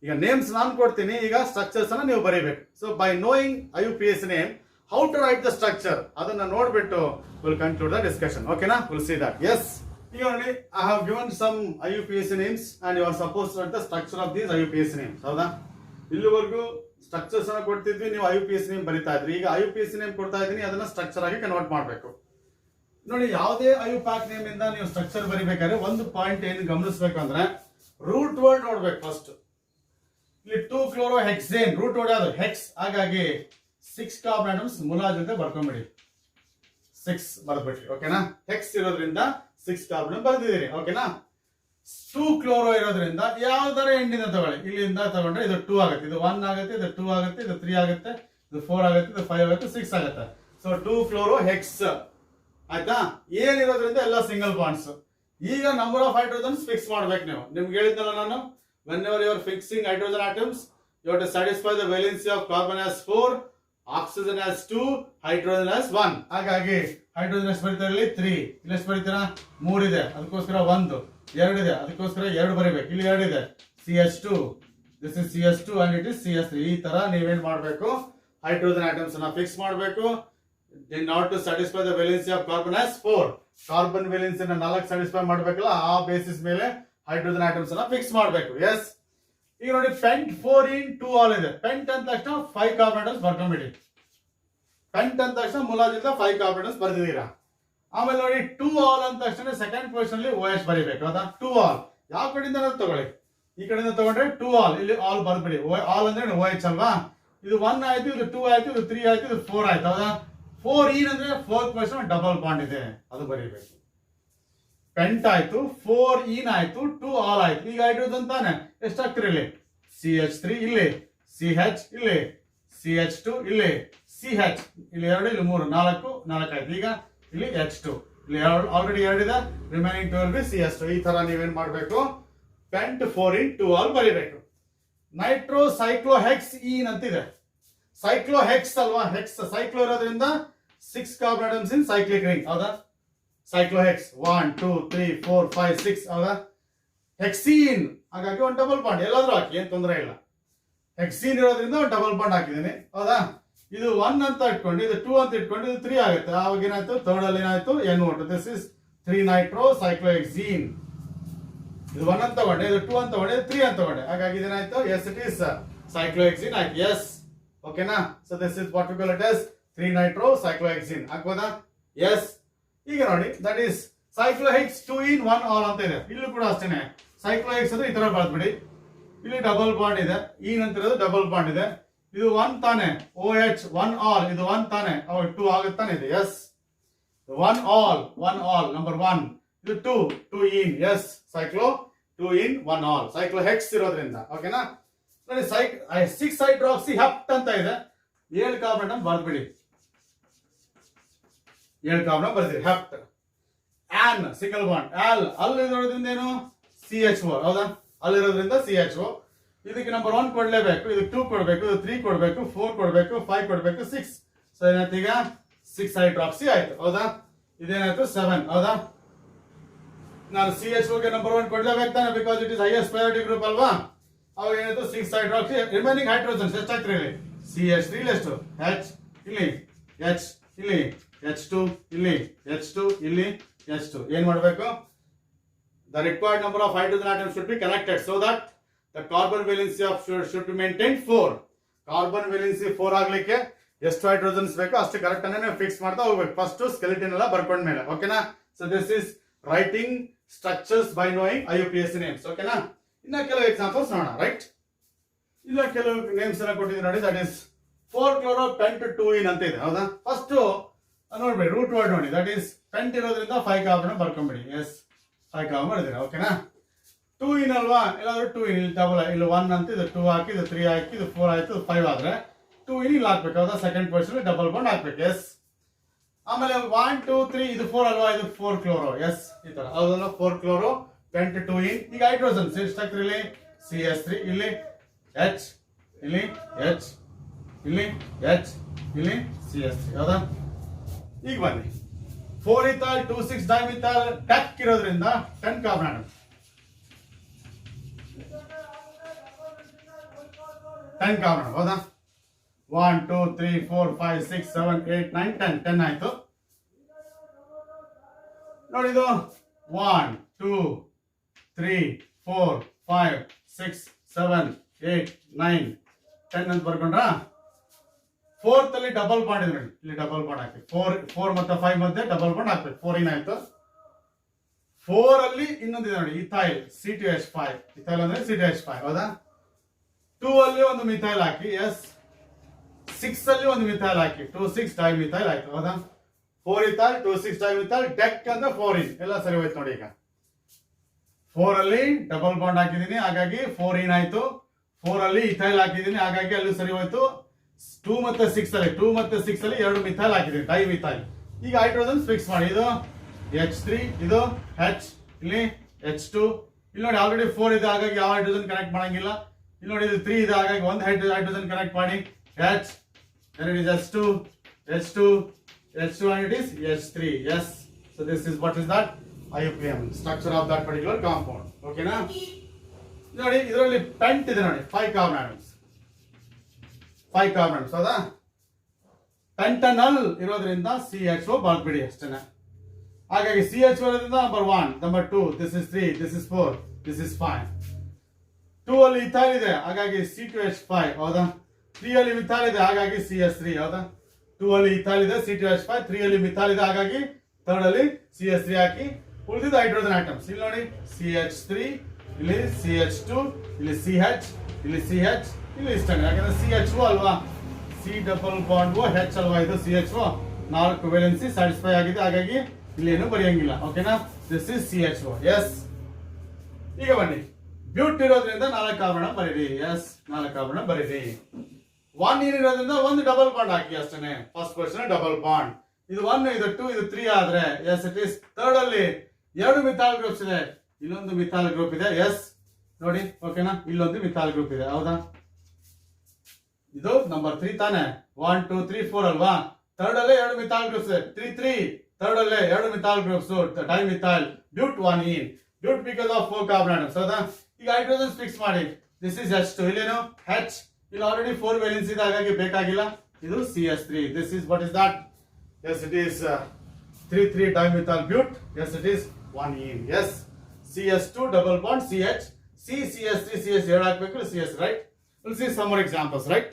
ಈಗ ನೇಮ್ಸ್ ನಾನು ಕೊಡ್ತೀನಿ, ಈಗ ಸ್ಟ್ರಕ್ಚರ್ಸ್ ಅನ್ನ ನೀವು ಬರೀಬೇಕು. So by knowing IUPAC name, how to write the structure, ಅದನ್ನ ನೋಡ್ಬಿಟ್ಟು ವಿಲ್ ಕನ್ಕ್ಲೂಡ್ ದ ಡಿಸ್ಕಷನ್. ಓಕೆನಾ, ವಿಲ್ ಸಿ ದಟ್. ಎಸ್, ಈಗ ನೋಡಿ, I have given some IUPAC names and you are suppose to write the structure of these IUPAC names. ಹೌದಾ, ಇಲ್ಲಿವರೆಗೂ ಸ್ಟ್ರಕ್ಚರ್ಸ್ ಅನ್ನ ಕೊಡ್ತಿದ್ವಿ, ನೀವು IUPAC ನೇಮ್ ಬರಿತಾ ಇದ್ರಿ. ಈಗ IUPAC ನೇಮ್ ಕೊಡ್ತಾ ಇದ್ದೀನಿ, ಅದನ್ನ ಸ್ಟ್ರಕ್ಚರ್ ಆಗಿ ಕನ್ವರ್ಟ್ ಮಾಡಬೇಕು. ನೋಡಿ, ಯಾವುದೇ IUPAC ನೇಮ್ ಇಂದ ನೀವು ಸ್ಟ್ರಕ್ಚರ್ ಬರಿಬೇಕಾದ್ರೆ ಒಂದು ಪಾಯಿಂಟ್ ಏನು ಗಮನಿಸಬೇಕಂದ್ರೆ, ರೂಟ್ ವರ್ಡ್ ನೋಡ್ಬೇಕು ಫಸ್ಟ್. ಇಲ್ಲಿ 2-chlorohexane ರೂಟ್ ವರ್ಡ್ ಯಾವುದು? ಹೆಕ್ಸ್. ಹಾಗಾಗಿ 6 ಕಾರ್ಬನ್ ಆಟಮ್ಸ್ ಮುಲಾ ಜೊತೆ ಬರ್ಕೊಂಡ್ಬಿಡಿ, 6 ಬರ್ದ್ಬಿಟ್ರಿ. ಓಕೆನಾ, ಹೆಕ್ಸ್ ಇರೋದ್ರಿಂದ 6 ಕಾರ್ಬನ್ ಬರ್ದಿದ್ದೀರಿ. ಓಕೆನಾ, 2-chloro ಇರೋದ್ರಿಂದ ಯಾವ್ದಾರ ಎಂಡಿಂದ ತಗೊಳ್ಳಿ, ಇಲ್ಲಿಂದ ತಗೊಂಡ್ರೆ ಇದು 2 ಆಗುತ್ತೆ, ಇದು 1 ಆಗುತ್ತೆ, ಇದು 2 ಆಗುತ್ತೆ, ಇದು 3 ಆಗುತ್ತೆ, ಇದು 4 ಆಗುತ್ತೆ, ಇದು 5 ಆಗುತ್ತೆ, 6 ಆಗುತ್ತೆ. ಸೊ 2-chlorohex ಆಯ್ತಾ. ಏನಿರೋದ್ರಿಂದ ಎಲ್ಲ ಸಿಂಗಲ್ ಬಾಂಡ್ಸ್. ಈಗ ನಂಬರ್ ಆಫ್ ಹೈಡ್ರೋಜನ್ಸ್ ಫಿಕ್ಸ್ ಮಾಡ್ಬೇಕು ನೀವು. ನಿಮ್ಗೆ ಹೇಳಿದ್ನಲ್ಲ ನಾನು, whenever you are fixing hydrogen atoms, you have to satisfy the valency of carbon as 4, oxygen as 2, hydrogen as 1. ಹಾಗಾಗಿ ಹೈಡ್ರೋಜನ್ ಎಷ್ಟು ಬರೀತಾರೆ ಇಲ್ಲಿ? 3. ಇಲ್ಲಿ ಎಷ್ಟು ಬರೀತೀರಾ? 3 ಇದೆ, ಅದಕ್ಕೋಸ್ಕರ 1. 2 ಇದೆ, ಅದಕ್ಕೋಸ್ಕರ 2 ಬರೀಬೇಕು. ಇಲ್ಲಿ 2 ಇದೆ, CH2, this is CH2 and it is CH3. ಈ ತರ ನೀವೇನ್ ಮಾಡ್ಬೇಕು, ಹೈಡ್ರೋಜನ್ ಆಟಮ್ಸ್ ಅನ್ನ ಫಿಕ್ಸ್ ಮಾಡಬೇಕು. in order to satisfy the valency of carbon as 4, carbon valency ನ 4 ಸ್ಯಾಟಿಸ್ಫೈ ಮಾಡಬೇಕಲ್ಲ, ಆ ಬೇಸಿಸ್ ಮೇಲೆ ಹೈಡ್ರೋಜನ್ ಆಟಮ್ಸ್ ಅನ್ನ ಫಿಕ್ಸ್ ಮಾಡಬೇಕು. ಎಸ್, ಈಗ ನೋಡಿ, ಪೆಂಟ್ 4 2 ಆಲ್ ಇದೆ. ಪೆಂಟ್ ಅಂದ ತಕ್ಷಣ 5 ಕಾರ್ಬನ್ ಆಟಮ್ಸ್ ಬರ್ಕೊಂಡ್ಬಿಡಿ. ಪೆಂಟ್ ಅಂದ ತಕ್ಷಣ ಮುಲಾಜಿಂದ 5 ಕಾರ್ಬನ್ ಆಟಮ್ಸ್ ಬರ್ದಿದ್ದೀರಾ. ಆಮೇಲೆ ನೋಡಿ, 2 ಆಲ್ ಅಂದ ತಕ್ಷಣ ಸೆಕೆಂಡ್ ಪೊಸಿಷನ್ ಅಲ್ಲಿ OH ಬರೀಬೇಕು. ಹೌದಾ, 2 ಆಲ್ ಯಾವ ಕಡೆಯಿಂದ ತಗೊಳ್ಳಿ, ಈ ಕಡೆಯಿಂದ ತಗೊಂಡ್ರೆ 2 ಆಲ್, ಇಲ್ಲಿ ಆಲ್ ಬರ್ಬಿಡಿ. ಆಲ್ ಅಂದ್ರೆ OH ಅಲ್ವಾ. ಇದು 1 ಆಯ್ತು, ಇದು 2 ಆಯ್ತು, ಇದು 3 ಆಯ್ತು, ಇದು 4 ಆಯ್ತು. ಹೌದಾ, 4 ಈನ್ ಅಂದ್ರೆ 4th ಪೊಸಿಷನ್ ಡಬಲ್ ಬಾಂಡ್ ಇದೆ, ಅದು ಬರೀಬೇಕು. ಪೆಂಟ್ ಆಯ್ತು, 4 ಈನ್ ಆಯ್ತು, 2 ಆಲ್ ಆಯ್ತು. ಈಗ ಹೈಡ್ರೋಜನ್ ತಾನೆ, ಎಷ್ಟಾಗ್ತಿರಿ ಇಲ್ಲಿ? CH3 ಇಲ್ಲಿ, CH ಇಲ್ಲಿ, CH2 ಇಲ್ಲಿ, CH ಇಲ್ಲಿ 2, ಇಲ್ಲಿ 3, 4 ಆಯ್ತು. ಈಗ ಇಲ್ಲಿ H2, ಇಲ್ಲಿ ಆಲ್ರೆಡಿ 2 ಇದೆ, ರಿಮೈನಿಂಗ್ 2 will be CH2. ಈ ತರ ನೀವೇನ್ ಮಾಡ್ಬೇಕು, ಪೆಂಟ್ 4 in 2 ಆಲ್ ಬರೀಬೇಕು. ನೈಟ್ರೋಸೈಕ್ಲೋಹೆಕ್ಸ್ ಈನ್ ಅಂತಿದೆ. ಸೈಕ್ಲೋಹೆಕ್ಸ್ ಅಲ್ವಾ, ಹೆಕ್ಸ್ ಸೈಕ್ಲೋ ಇರೋದ್ರಿಂದ 6 ಕಾರ್ಬನ್ ಆಟಮ್ಸ್ ಇನ್ ಸೈಕ್ಲಿಕ್ ರಿಂಗ್. ಹೌದಾ, ಸೈಕ್ಲೋಹೆಕ್ಸ್ 1 2 3 4 5 6 ಹೌದಾ. ಹೆಕ್ಸೀನ್ ಹಾಗಾಗಿ ಒಂದು ಡಬಲ್ ಬಾಂಡ್ ಎಲ್ಲಾದ್ರೂ ಹಾಕಿ, ಏನ್ ತೊಂದರೆ ಇಲ್ಲ. ಹೆಕ್ಸೀನ್ ಇರೋದ್ರಿಂದ ಒಂದು ಡಬಲ್ ಬಾಂಡ್ ಹಾಕಿದ್ದೀನಿ ಹೌದಾ. ಇದು 1 ಅಂತ ಇಟ್ಕೊಂಡು ಇದು 2 ಅಂತ ಇಟ್ಕೊಂಡು ಇದು 3 ಆಗುತ್ತೆ. ಆವಾಗ ಏನಾಯ್ತು, ಥರ್ಡ್ ಅಲ್ಲಿ ಏನಾಯ್ತು, NO2. This is 3 nitro cyclohexene. ಇದು 1 ಅಂತ ತಗೊಂಡೆ, ಇದು 2 ಅಂತ ತಗೊಂಡೆ, ಇದು 3 ಅಂತ ತಗೊಂಡೆ. ಹಾಗಾಗಿ ಇದೇನಾಯ್ತು, ಎಸ್ ಇಟ್ ಈಸ್ cyclohexene ಆಯ್ತು. ಎಸ್ ಓಕೆನಾ. So this is what we call it as 3 nitro cyclohexene. ಹಾಕ್ಬೋದಾ? ಎಸ್. ಈಗ ನೋಡಿ, that is cyclohex 2 in 1 all ಅಂತ ಇದೆ. ಇಲ್ಲೂ ಕೂಡ ಅಷ್ಟೇನೆ. ಸೈಕ್ಲೋಹೆಕ್ಸ್ ಅಂದ್ರೆ ಈ ತರ ಬರ್ದ್ಬಿಡಿ. ಇಲ್ಲಿ ಡಬಲ್ ಬಾಂಡ್ ಇದೆ, ಈ ನಂತರ ಡಬಲ್ ಬಾಂಡ್ ಇದೆ. ಇದು 1 ತಾನೆ, OH 1 all, ಇದು 1 ತಾನೆ, ಅವಾಗ 2 ಆಗುತ್ತಾನೆ ಇದೆ. Yes 1 all number 1. ಇದು 2 in. Yes cyclo 2 in 1 all cyclohex ಇರೋದ್ರಿಂದ. ಓಕೆನಾ. ನೋಡಿ 6 ಹೈಡ್ರಾಕ್ಸಿ ಹೆಪ್ಟ್ ಅಂತ ಇದೆ. 7 ಕಾರ್ಬನ್ ಅಂತ ಬರ್ದ್ಬಿಡಿ. 7 ಕಾರ್ಬನ್ ಬರ್ತೀರಿ. ಹೆಪ್ಟ್. Ane single bond. ಅಲ್ಲಿರೋದ್ರಿಂದ ಏನು, CHO ಹೌದಾ. ಅಲ್ಲಿರೋದ್ರಿಂದ CHO. ಇದಕ್ಕೆ ನಂಬರ್ 1 ಕೊಡ್ಲೇಬೇಕು, ಇದಕ್ಕೆ 2 ಕೊಡ್ಬೇಕು, ಇದು 3 ಕೊಡ್ಬೇಕು, 4 ಕೊಡ್ಬೇಕು, 5 ಕೊಡ್ಬೇಕು, 6. ಸೊ ಏನಾಯ್ತು ಈಗ 6 ಹೈಡ್ರಾಕ್ಸಿ ಆಯ್ತು ಹೌದಾ. ಇದೇನಾಯ್ತು 7 ಹೌದಾ. ನಾನು CHO ಗೆ ನಂಬರ್ 1 ಕೊಡ್ಲೇಬೇಕು ತಾನೆ, because it is highest priority group ಅಲ್ವಾ. ಅವಾಗ ಏನಾಯ್ತು 6 ಹೈಡ್ರಾಕ್ಸಿ. ರಿಮೈನಿಂಗ್ ಹೈಡ್ರೋಜನ್ಸ್ ಎಷ್ಟಾಗ್ತದೆ ಇಲ್ಲಿ, CH3 ಎಷ್ಟು, H ಇಲ್ಲಿ, H ಇಲ್ಲಿ, H2 ಇಲ್ಲಿ, H2 ಇಲ್ಲಿ, H2. ಏನ್ ಮಾಡಬೇಕು, the required number of hydrogen atoms should be connected so that the carbon valency of should be maintained 4. Carbon valency 4 ಆಗ್ಲಿಕ್ಕೆ ಎಷ್ಟು ಹೈಡ್ರೋಜನ್ಸ್ ಬೇಕು ಅಷ್ಟು ಕರೆಕ್ಟ್ ಅನ್ನೇ ಫಿಕ್ಸ್ ಮಾಡ್ತಾ ಹೋಗ್ಬೇಕು. ಫಸ್ಟ್ ಸ್ಕೆಲಿಟನ್ ಎಲ್ಲ ಬರ್ಕೊಂಡ ಮೇಲೆ. ಓಕೆನಾ. So this is writing structures by knowing IUPAC names. ಓಕೆನಾ. ಇನ್ನ ಕೆಲವು ಎಕ್ಸಾಂಪಲ್ಸ್ ನೋಡೋಣ. ರೈಟ್, ಇಲ್ಲ ಕೆಲವು ನೇಮ್ಸ್ ಎಲ್ಲ ಕೊಟ್ಟಿದ್ದೀನಿ ನೋಡಿ. ದಟ್ ಇಸ್ 4-chloro-pent 2 in ಅಂತ ಇದೆ ಹೌದಾ. ಫಸ್ಟ್ ನೋಡ್ಬೇಡಿ, ರೂಟ್ ವರ್ಡ್ ನೋಡಿ. ದಟ್ ಈಸ್ ಪೆಂಟ್ ಇರೋದ್ರಿಂದ 5 ಕಾರ್ಬನ್ ಬರ್ಕೊಂಬಿಡಿ. ಎಸ್ 5 ಕಾರ್ಬನ್ ಮಾಡಿದಿರ. ಓಕೆನಾ. 2 in ಅಲ್ವಾ, ಎಲ್ಲಾದ್ರೂ 2 in ಇಲ್ಲಿ ಡಬಲ್, ಇಲ್ಲಿ 1 ಅಂತ, ಇದು 2 ಹಾಕಿ, ಇದು 3 ಹಾಕಿ, ಇದು 4 ಆಯ್ತು, 5 ಆದ್ರೆ 2 in ಇಲ್ಲಿ ಹಾಕ್ಬೇಕು ಹೌದಾ. ಸೆಕೆಂಡ್ ಪೊಸಿಷನ್ ಡಬಲ್ ಬಾಂಡ್ ಹಾಕ್ಬೇಕು. ಎಸ್. ಆಮೇಲೆ 1 2 3 ಇದು 4 ಅಲ್ವಾ, ಇದು 4 ಕ್ಲೋರೋ. ಎಸ್ ಈ ತರ ಹೌದಲ್ಲ. 4 ಕ್ಲೋರೋ ಪೆಂಟ್ 2 in. ಈಗ ಹೈಡ್ರೋಜನ್ಸ್ ಎಷ್ಟಾಗ್ತದೆ ಇಲ್ಲಿ, CH3 ಇಲ್ಲಿ, H ಇಲ್ಲಿ, H ಇಲ್ಲಿ, H ಇಲ್ಲಿ, CH3 ಹೌದಾ. ಈಗ ಬನ್ನಿ, 4 ethyl 2,6 dimethyl ಟಕ್ ಇರೋದ್ರಿಂದ 10 ಕಾರ್ಬನ್ ಆಟಮ್. 10 ಕಾರ್ಬನ್ ಹೌದಾ. 1 2 3 4 5 6 7 8 9 10 ಆಯ್ತು ನೋಡಿ. ಇದು 1 2 3 4 5 6 7 8 9 10 ಅಂತ ಬರ್ಕೊಂಡ್ರಾ. 4th ಅಲ್ಲಿ ಡಬಲ್ ಬಾಂಡ್ ಇದೆ ನೋಡಿ, ಇಲ್ಲಿ ಡಬಲ್ ಬಾಂಡ್ ಹಾಕಿ. 4 ಮತ್ತೆ 5 ಮಧ್ಯೆ ಡಬಲ್ ಬಾಂಡ್ ಹಾಕ್ಬೇಕು. 4 in ಆಯ್ತು. 4 ಅಲ್ಲಿ ಇನ್ನೊಂದಿದೆ ನೋಡಿ, ಇಥೈಲ್ C2H5. ಇಥೈಲ್ ಅಂದ್ರೆ C2H5 ಹೌದಾ. 2 ಅಲ್ಲಿ ಒಂದು ಮಿಥೈಲ್ ಹಾಕಿ. ಎಸ್ 6 ಅಲ್ಲಿ ಒಂದು ಮಿಥೈಲ್ ಹಾಕಿ. 2,6 ಡೈಮಿಥೈಲ್ ಆಯ್ತು ಹೌದಾ. 4 ethyl 2,6 ಡೈಮಿಥೈಲ್ ಡೆಕ್ ಅಂದ್ರೆ 4 in. ಎಲ್ಲ ಸರಿ ಹೋಯ್ತು ನೋಡಿ. ಈಗ 4 ಅಲ್ಲಿ ಡಬಲ್ ಬಾಂಡ್ ಹಾಕಿದೀನಿ, ಹಾಗಾಗಿ 4 in ಆಯ್ತು. 4 ಅಲ್ಲಿ ಇಥೈಲ್ ಹಾಕಿದೀನಿ, ಹಾಗಾಗಿ ಅಲ್ಲಿ ಸರಿ ಹೋಯ್ತು. 2 ಮತ್ತೆ 6 ಅಲ್ಲಿ 2 ಮಿಥೈಲ್ ಹಾಕಿದೀನಿ, ಡೈಮಿಥೈಲ್. ಈಗ ಹೈಡ್ರೋಜನ್ ಫಿಕ್ಸ್ ಮಾಡಿ. ಇದು H3, ಇದು H ಇಲ್ಲಿ, H2 ಇಲ್ಲಿ ನೋಡಿ. ಆಲ್ರೆಡಿ 4 ಇದೆ, ಹಾಗಾಗಿ ಯಾವ ಹೈಡ್ರೋಜನ್ ಕನೆಕ್ಟ್ ಮಾಡಂಗಿಲ್ಲ. ಇಲ್ಲಿ ನೋಡಿ, ಇದು 3 ಇದೆ, ಹಾಗಾಗಿ ಒಂದು ಹೈಡ್ರೋಜನ್ ಕನೆಕ್ಟ್ ಮಾಡಿ. H and it is H2 and it is H3. Yes. So this is what is that IUPAC structure of that particular compound. Okay na. ನೋಡಿ ಇದರಲ್ಲಿ ಪೆಂಟ್ ಇದೆ ನೋಡಿ, 5 ಕಾರ್ಬನ್ ಆಟಮ್ಸ್. 5 ಕಾರ್ಬನ್ ಹೌದಾ. ಪೆಂಟನಲ್ ಇರೋದ್ರಿಂದ CHO ಬರ್ದ್ಬಿಡಿ ಅಷ್ಟೇನೆ. ಹಾಗಾಗಿ CHO ಇರೋದ್ರಿಂದ number 1, number 2, this is 3, this is 4, this is 5. 2 ಅಲ್ಲಿ ಇಥೈಲ್ ಇದೆ, ಹಾಗಾಗಿ C2H5 ಹೌದಾ. 3 ಅಲ್ಲಿ ಮಿಥೈಲ್ ಇದೆ, ಹಾಗಾಗಿ CH3 ಹೌದಾ. 2 ಅಲ್ಲಿ ಇಥೈಲ್ ಇದೆ, C2H5. 3 ಅಲ್ಲಿ ಮಿಥೈಲ್ ಇದೆ, ಹಾಗಾಗಿ 3rd ಅಲ್ಲಿ CH3 ಹಾಕಿ. ಉಳಿದಿದ್ದ ಹೈಡ್ರೋಜನ್ ಆಟಮ್ಸ್ ಇಲ್ಲಿ ನೋಡಿ, CH3 ಇಲ್ಲಿ, CH2 ಇಲ್ಲಿ, CH ಇಲ್ಲಿ, CH ಇಲ್ಲಿ ಇಷ್ಟೇ. ಯಾಕಂದ್ರೆ CHO ಅಲ್ವಾ, C ಡಬಲ್ ಬಾಂಡ್ H ಅಲ್ವಾ, ಇದು CHO 4 ವೇಲೆನ್ಸಿ ಸ್ಯಾಟಿಸ್ಫೈ ಆಗಿದೆ, ಹಾಗಾಗಿ ಇಲ್ಲಿ ಏನು ಬರೆಯಂಗಿಲ್ಲ. ಓಕೆನಾ. This is CHO. ಎಸ್. ಈಗ ಬನ್ನಿ, ಬ್ಯೂಟ್ ಇರೋದ್ರಿಂದ 4 ಕಾರ್ಬನ್ ಬರೀರಿ. ಎಸ್ 4 ಕಾರ್ಬನ್ ಬರೀರಿ. 1 in ಇರೋದ್ರಿಂದ ಒಂದು ಡಬಲ್ ಬಾಂಡ್ ಹಾಕಿ ಅಷ್ಟೇನೆ. First position double bond. ಇದು 1, ಇದು 2, ಇದು 3 ಆದ್ರೆ ಎಸ್ ಇಟ್ ಇಸ್ 3rd ಅಲ್ಲಿ 2 ಮಿಥೈಲ್ ಗ್ರೂಪ್ಸ್ ಇದೆ, ಇಲ್ಲೊಂದು ಮಿಥೈಲ್ ಗ್ರೂಪ್ ಇದೆ. ಎಸ್ ನೋಡಿ. ಓಕೆನಾ. ಇಲ್ಲೊಂದು ಮಿಥೈಲ್ ಗ್ರೂಪ್ ಇದೆ ಹೌದಾ. ಇದು ನಂಬರ್ 3 ತಾನೆ. 1 2 3 4 ಅಲ್ವಾ. 3rd ಅಲ್ಲೇ 2 ಮಿಥೈಲ್ ಗ್ರೂಪ್ಸ್ ಇದೆ. 3 3 ಥರ್ಡ್ ಅಲ್ಲೇ 2 methyl groups dimethyl but 1 ene but because of 4 carbon atoms ಹೌದಾ. ಈಗ ಹೈಡ್ರೋಜನ್ಸ್ ಫಿಕ್ಸ್ ಮಾಡಿ. ದಿಸ್ ಇಸ್ H2 ಇಲ್ಲೇನು H ಇಲ್ಲಿ ಆಲ್ರೆಡಿ 4 ವೇಲೆನ್ಸ್ ಇದೆ ಹಾಗಾಗಿ ಬೇಕಾಗಿಲ್ಲ. ಇದು CH3. This is what is that? Yes it is 3 dimethyl bute. Yes it is 1 in. Yes CH2 double bond CH CH3 CH ಎರಡು ಹಾಕಬೇಕು CS right. We'll see some more examples right.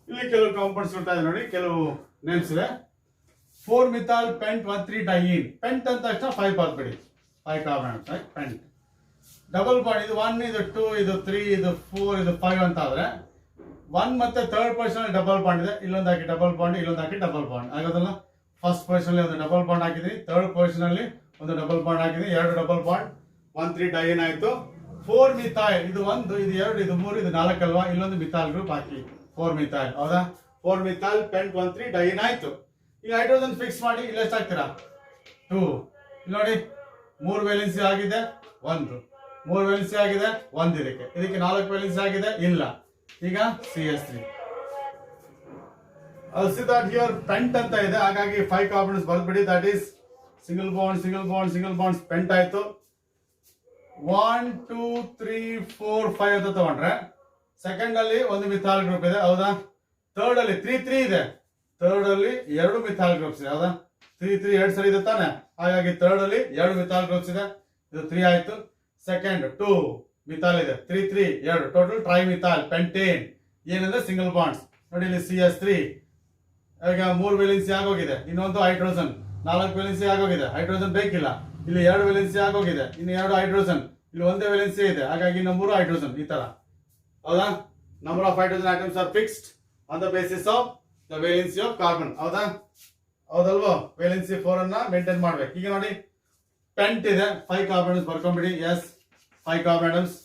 ಇಲ್ಲಿ ಕೆಲವು ಕಾಂಪೌಂಡ್ಸ್ ಕೊಡ್ತಾ ಇದೆ ನೋಡಿ, ಕೆಲವು ನೇಮ್ಸ್ ಇದೆ. 4 methyl pent 1,3 diene. pent ಅಂತ ತಕ್ಷಣ 5 ಬರ್ಬೇಡಿ, 5 carbon atoms right. pent double bond ಇದು 1 ಇದು 2 ಇದು 3 ಇದು 4 ಇದು 5 ಅಂತ ಆದ್ರೆ 1 ಮತ್ತೆ ಥರ್ಡ್ ಪೊಸಿಷನ್ ಅಲ್ಲಿ ಡಬಲ್ ಬಾಂಡ್ ಇದೆ, ಇಲ್ಲೊಂದು ಹಾಕಿ ಡಬಲ್ ಬಾಂಡ್, ಇಲ್ಲೊಂದು ಹಾಕಿ ಡಬಲ್ ಬಾಂಡ್ ಆಗೋದಲ್ಲ. ಫಸ್ಟ್ ಪೊಸಿಷನ್ ಅಲ್ಲಿ ಒಂದು ಡಬಲ್ ಬಾಂಡ್ ಹಾಕಿದೀನಿ, ಥರ್ಡ್ ಪೊಸಿಷನ್ ಅಲ್ಲಿ ಒಂದು ಡಬಲ್ ಬಾಂಡ್ ಹಾಕಿದೀನಿ, 2 ಡಬಲ್ ಬಾಂಡ್ 1,3 ಡೈನ್ ಆಯ್ತು. 4 ಮಿಥೈಲ್ ಇದು 1 ಇದು 2 ಇದು 3 ಇದು 4 ಅಲ್ವಾ, ಇಲ್ಲೊಂದು ಮಿಥೈಲ್ ಗ್ರೂಪ್ ಹಾಕಿ 4 ಮಿಥೈಲ್ ಹೌದಾ. 4 ಮಿಥೈಲ್ ಪೆಂಟ್ 1,3 ಡೈನ್ ಆಯ್ತು. ಈಗ ಹೈಡ್ರೋಜನ್ ಫಿಕ್ಸ್ ಮಾಡಿ, ಇಲ್ಲಿ ಎಷ್ಟು ಹಾಕ್ತೀರಾ 2. ಇಲ್ಲಿ ನೋಡಿ 3 ವೇಲೆನ್ಸಿ ಆಗಿದೆ 1, 3 ವೇಲೆನ್ಸಿ ಆಗಿದೆ 1, ಇದಕ್ಕೆ 4 ವೇಲೆನ್ಸಿ ಆಗಿದೆ ಇಲ್ಲ. ಈಗ CH3 see that here pent ಅಂತ ಇದೆ ಹಾಗಾಗಿ 5 ಕಾರ್ಬನ್ಸ್ ಬರ್ಬಿಡಿ. That is single bond single bond single bond pent ಆಯ್ತು. 1 2 3 4 5 ಅಂತ ತಗೊಂಡ್ರೆ ಸೆಕೆಂಡ್ ಅಲ್ಲಿ ಒಂದು ಮಿಥಾಲ್ ಗ್ರೂಪ್ ಇದೆ ಹೌದಾ. ಥರ್ಡ್ ಅಲ್ಲಿ 3 3 ಇದೆ, ಥರ್ಡ್ ಅಲ್ಲಿ 2 ಮಿಥಾಲ್ ಗ್ರೂಪ್ಸ್ ಇದೆ ಹೌದಾ. 3 3 2 ಸರಿ ಇದೆ ತಾನೆ, ಹಾಗಾಗಿ ಥರ್ಡ್ ಅಲ್ಲಿ 2 ಮಿಥಾಲ್ ಗ್ರೂಪ್ಸ್ ಇದೆ, ಇದು 3 ಆಯ್ತು. ಸೆಕೆಂಡ್ 2 ಮಿಥಾಲ್ ಇದೆ, 3 3 2 ಟೋಟಲ್ ಟ್ರೈ ಮಿಥಾಲ್ ಪೆಂಟೇನ್ ಏನಂದ್ರೆ ಸಿಂಗಲ್ ಬಾಂಡ್ಸ್ ನೋಡಿ. ಇಲ್ಲಿ CH3 ಈಗ 3 ವೇಲೆನ್ಸಿ ಆಗೋಗಿದೆ, ಇನ್ನೊಂದು ಹೈಡ್ರೋಜನ್ 4 ವೇಲೆನ್ಸಿ ಆಗೋಗಿದೆ, ಹೈಡ್ರೋಜನ್ ಬೇಕಿಲ್ಲ. ಇಲ್ಲಿ 2 ವೇಲೆನ್ಸಿ ಆಗೋಗಿದೆ, ಇನ್ನು 2 ಹೈಡ್ರೋಜನ್, ಇಲ್ಲಿ ಒಂದೇ ವೇಲೆನ್ಸಿ ಇದೆ ಹಾಗಾಗಿ ಇನ್ನು 3 ಹೈಡ್ರೋಜನ್ ಈ ತರ ಹೌದಾ. Number of hydrogen atoms are fixed on the basis of the valency of carbon ಹೌದಾ. ಹೌದಲ್ವಾ, ವೇಲೆನ್ಸಿ 4 ಅನ್ನ ಮೇಂಟೈನ್ ಮಾಡ್ಬೇಕು. ಈಗ ನೋಡಿ ಪೆಂಟ್ ಇದೆ 5 ಕಾರ್ಬನ್ಸ್ ಬರ್ಕೊಂಡ್ಬಿಡಿ. Yes 5 carbon atoms.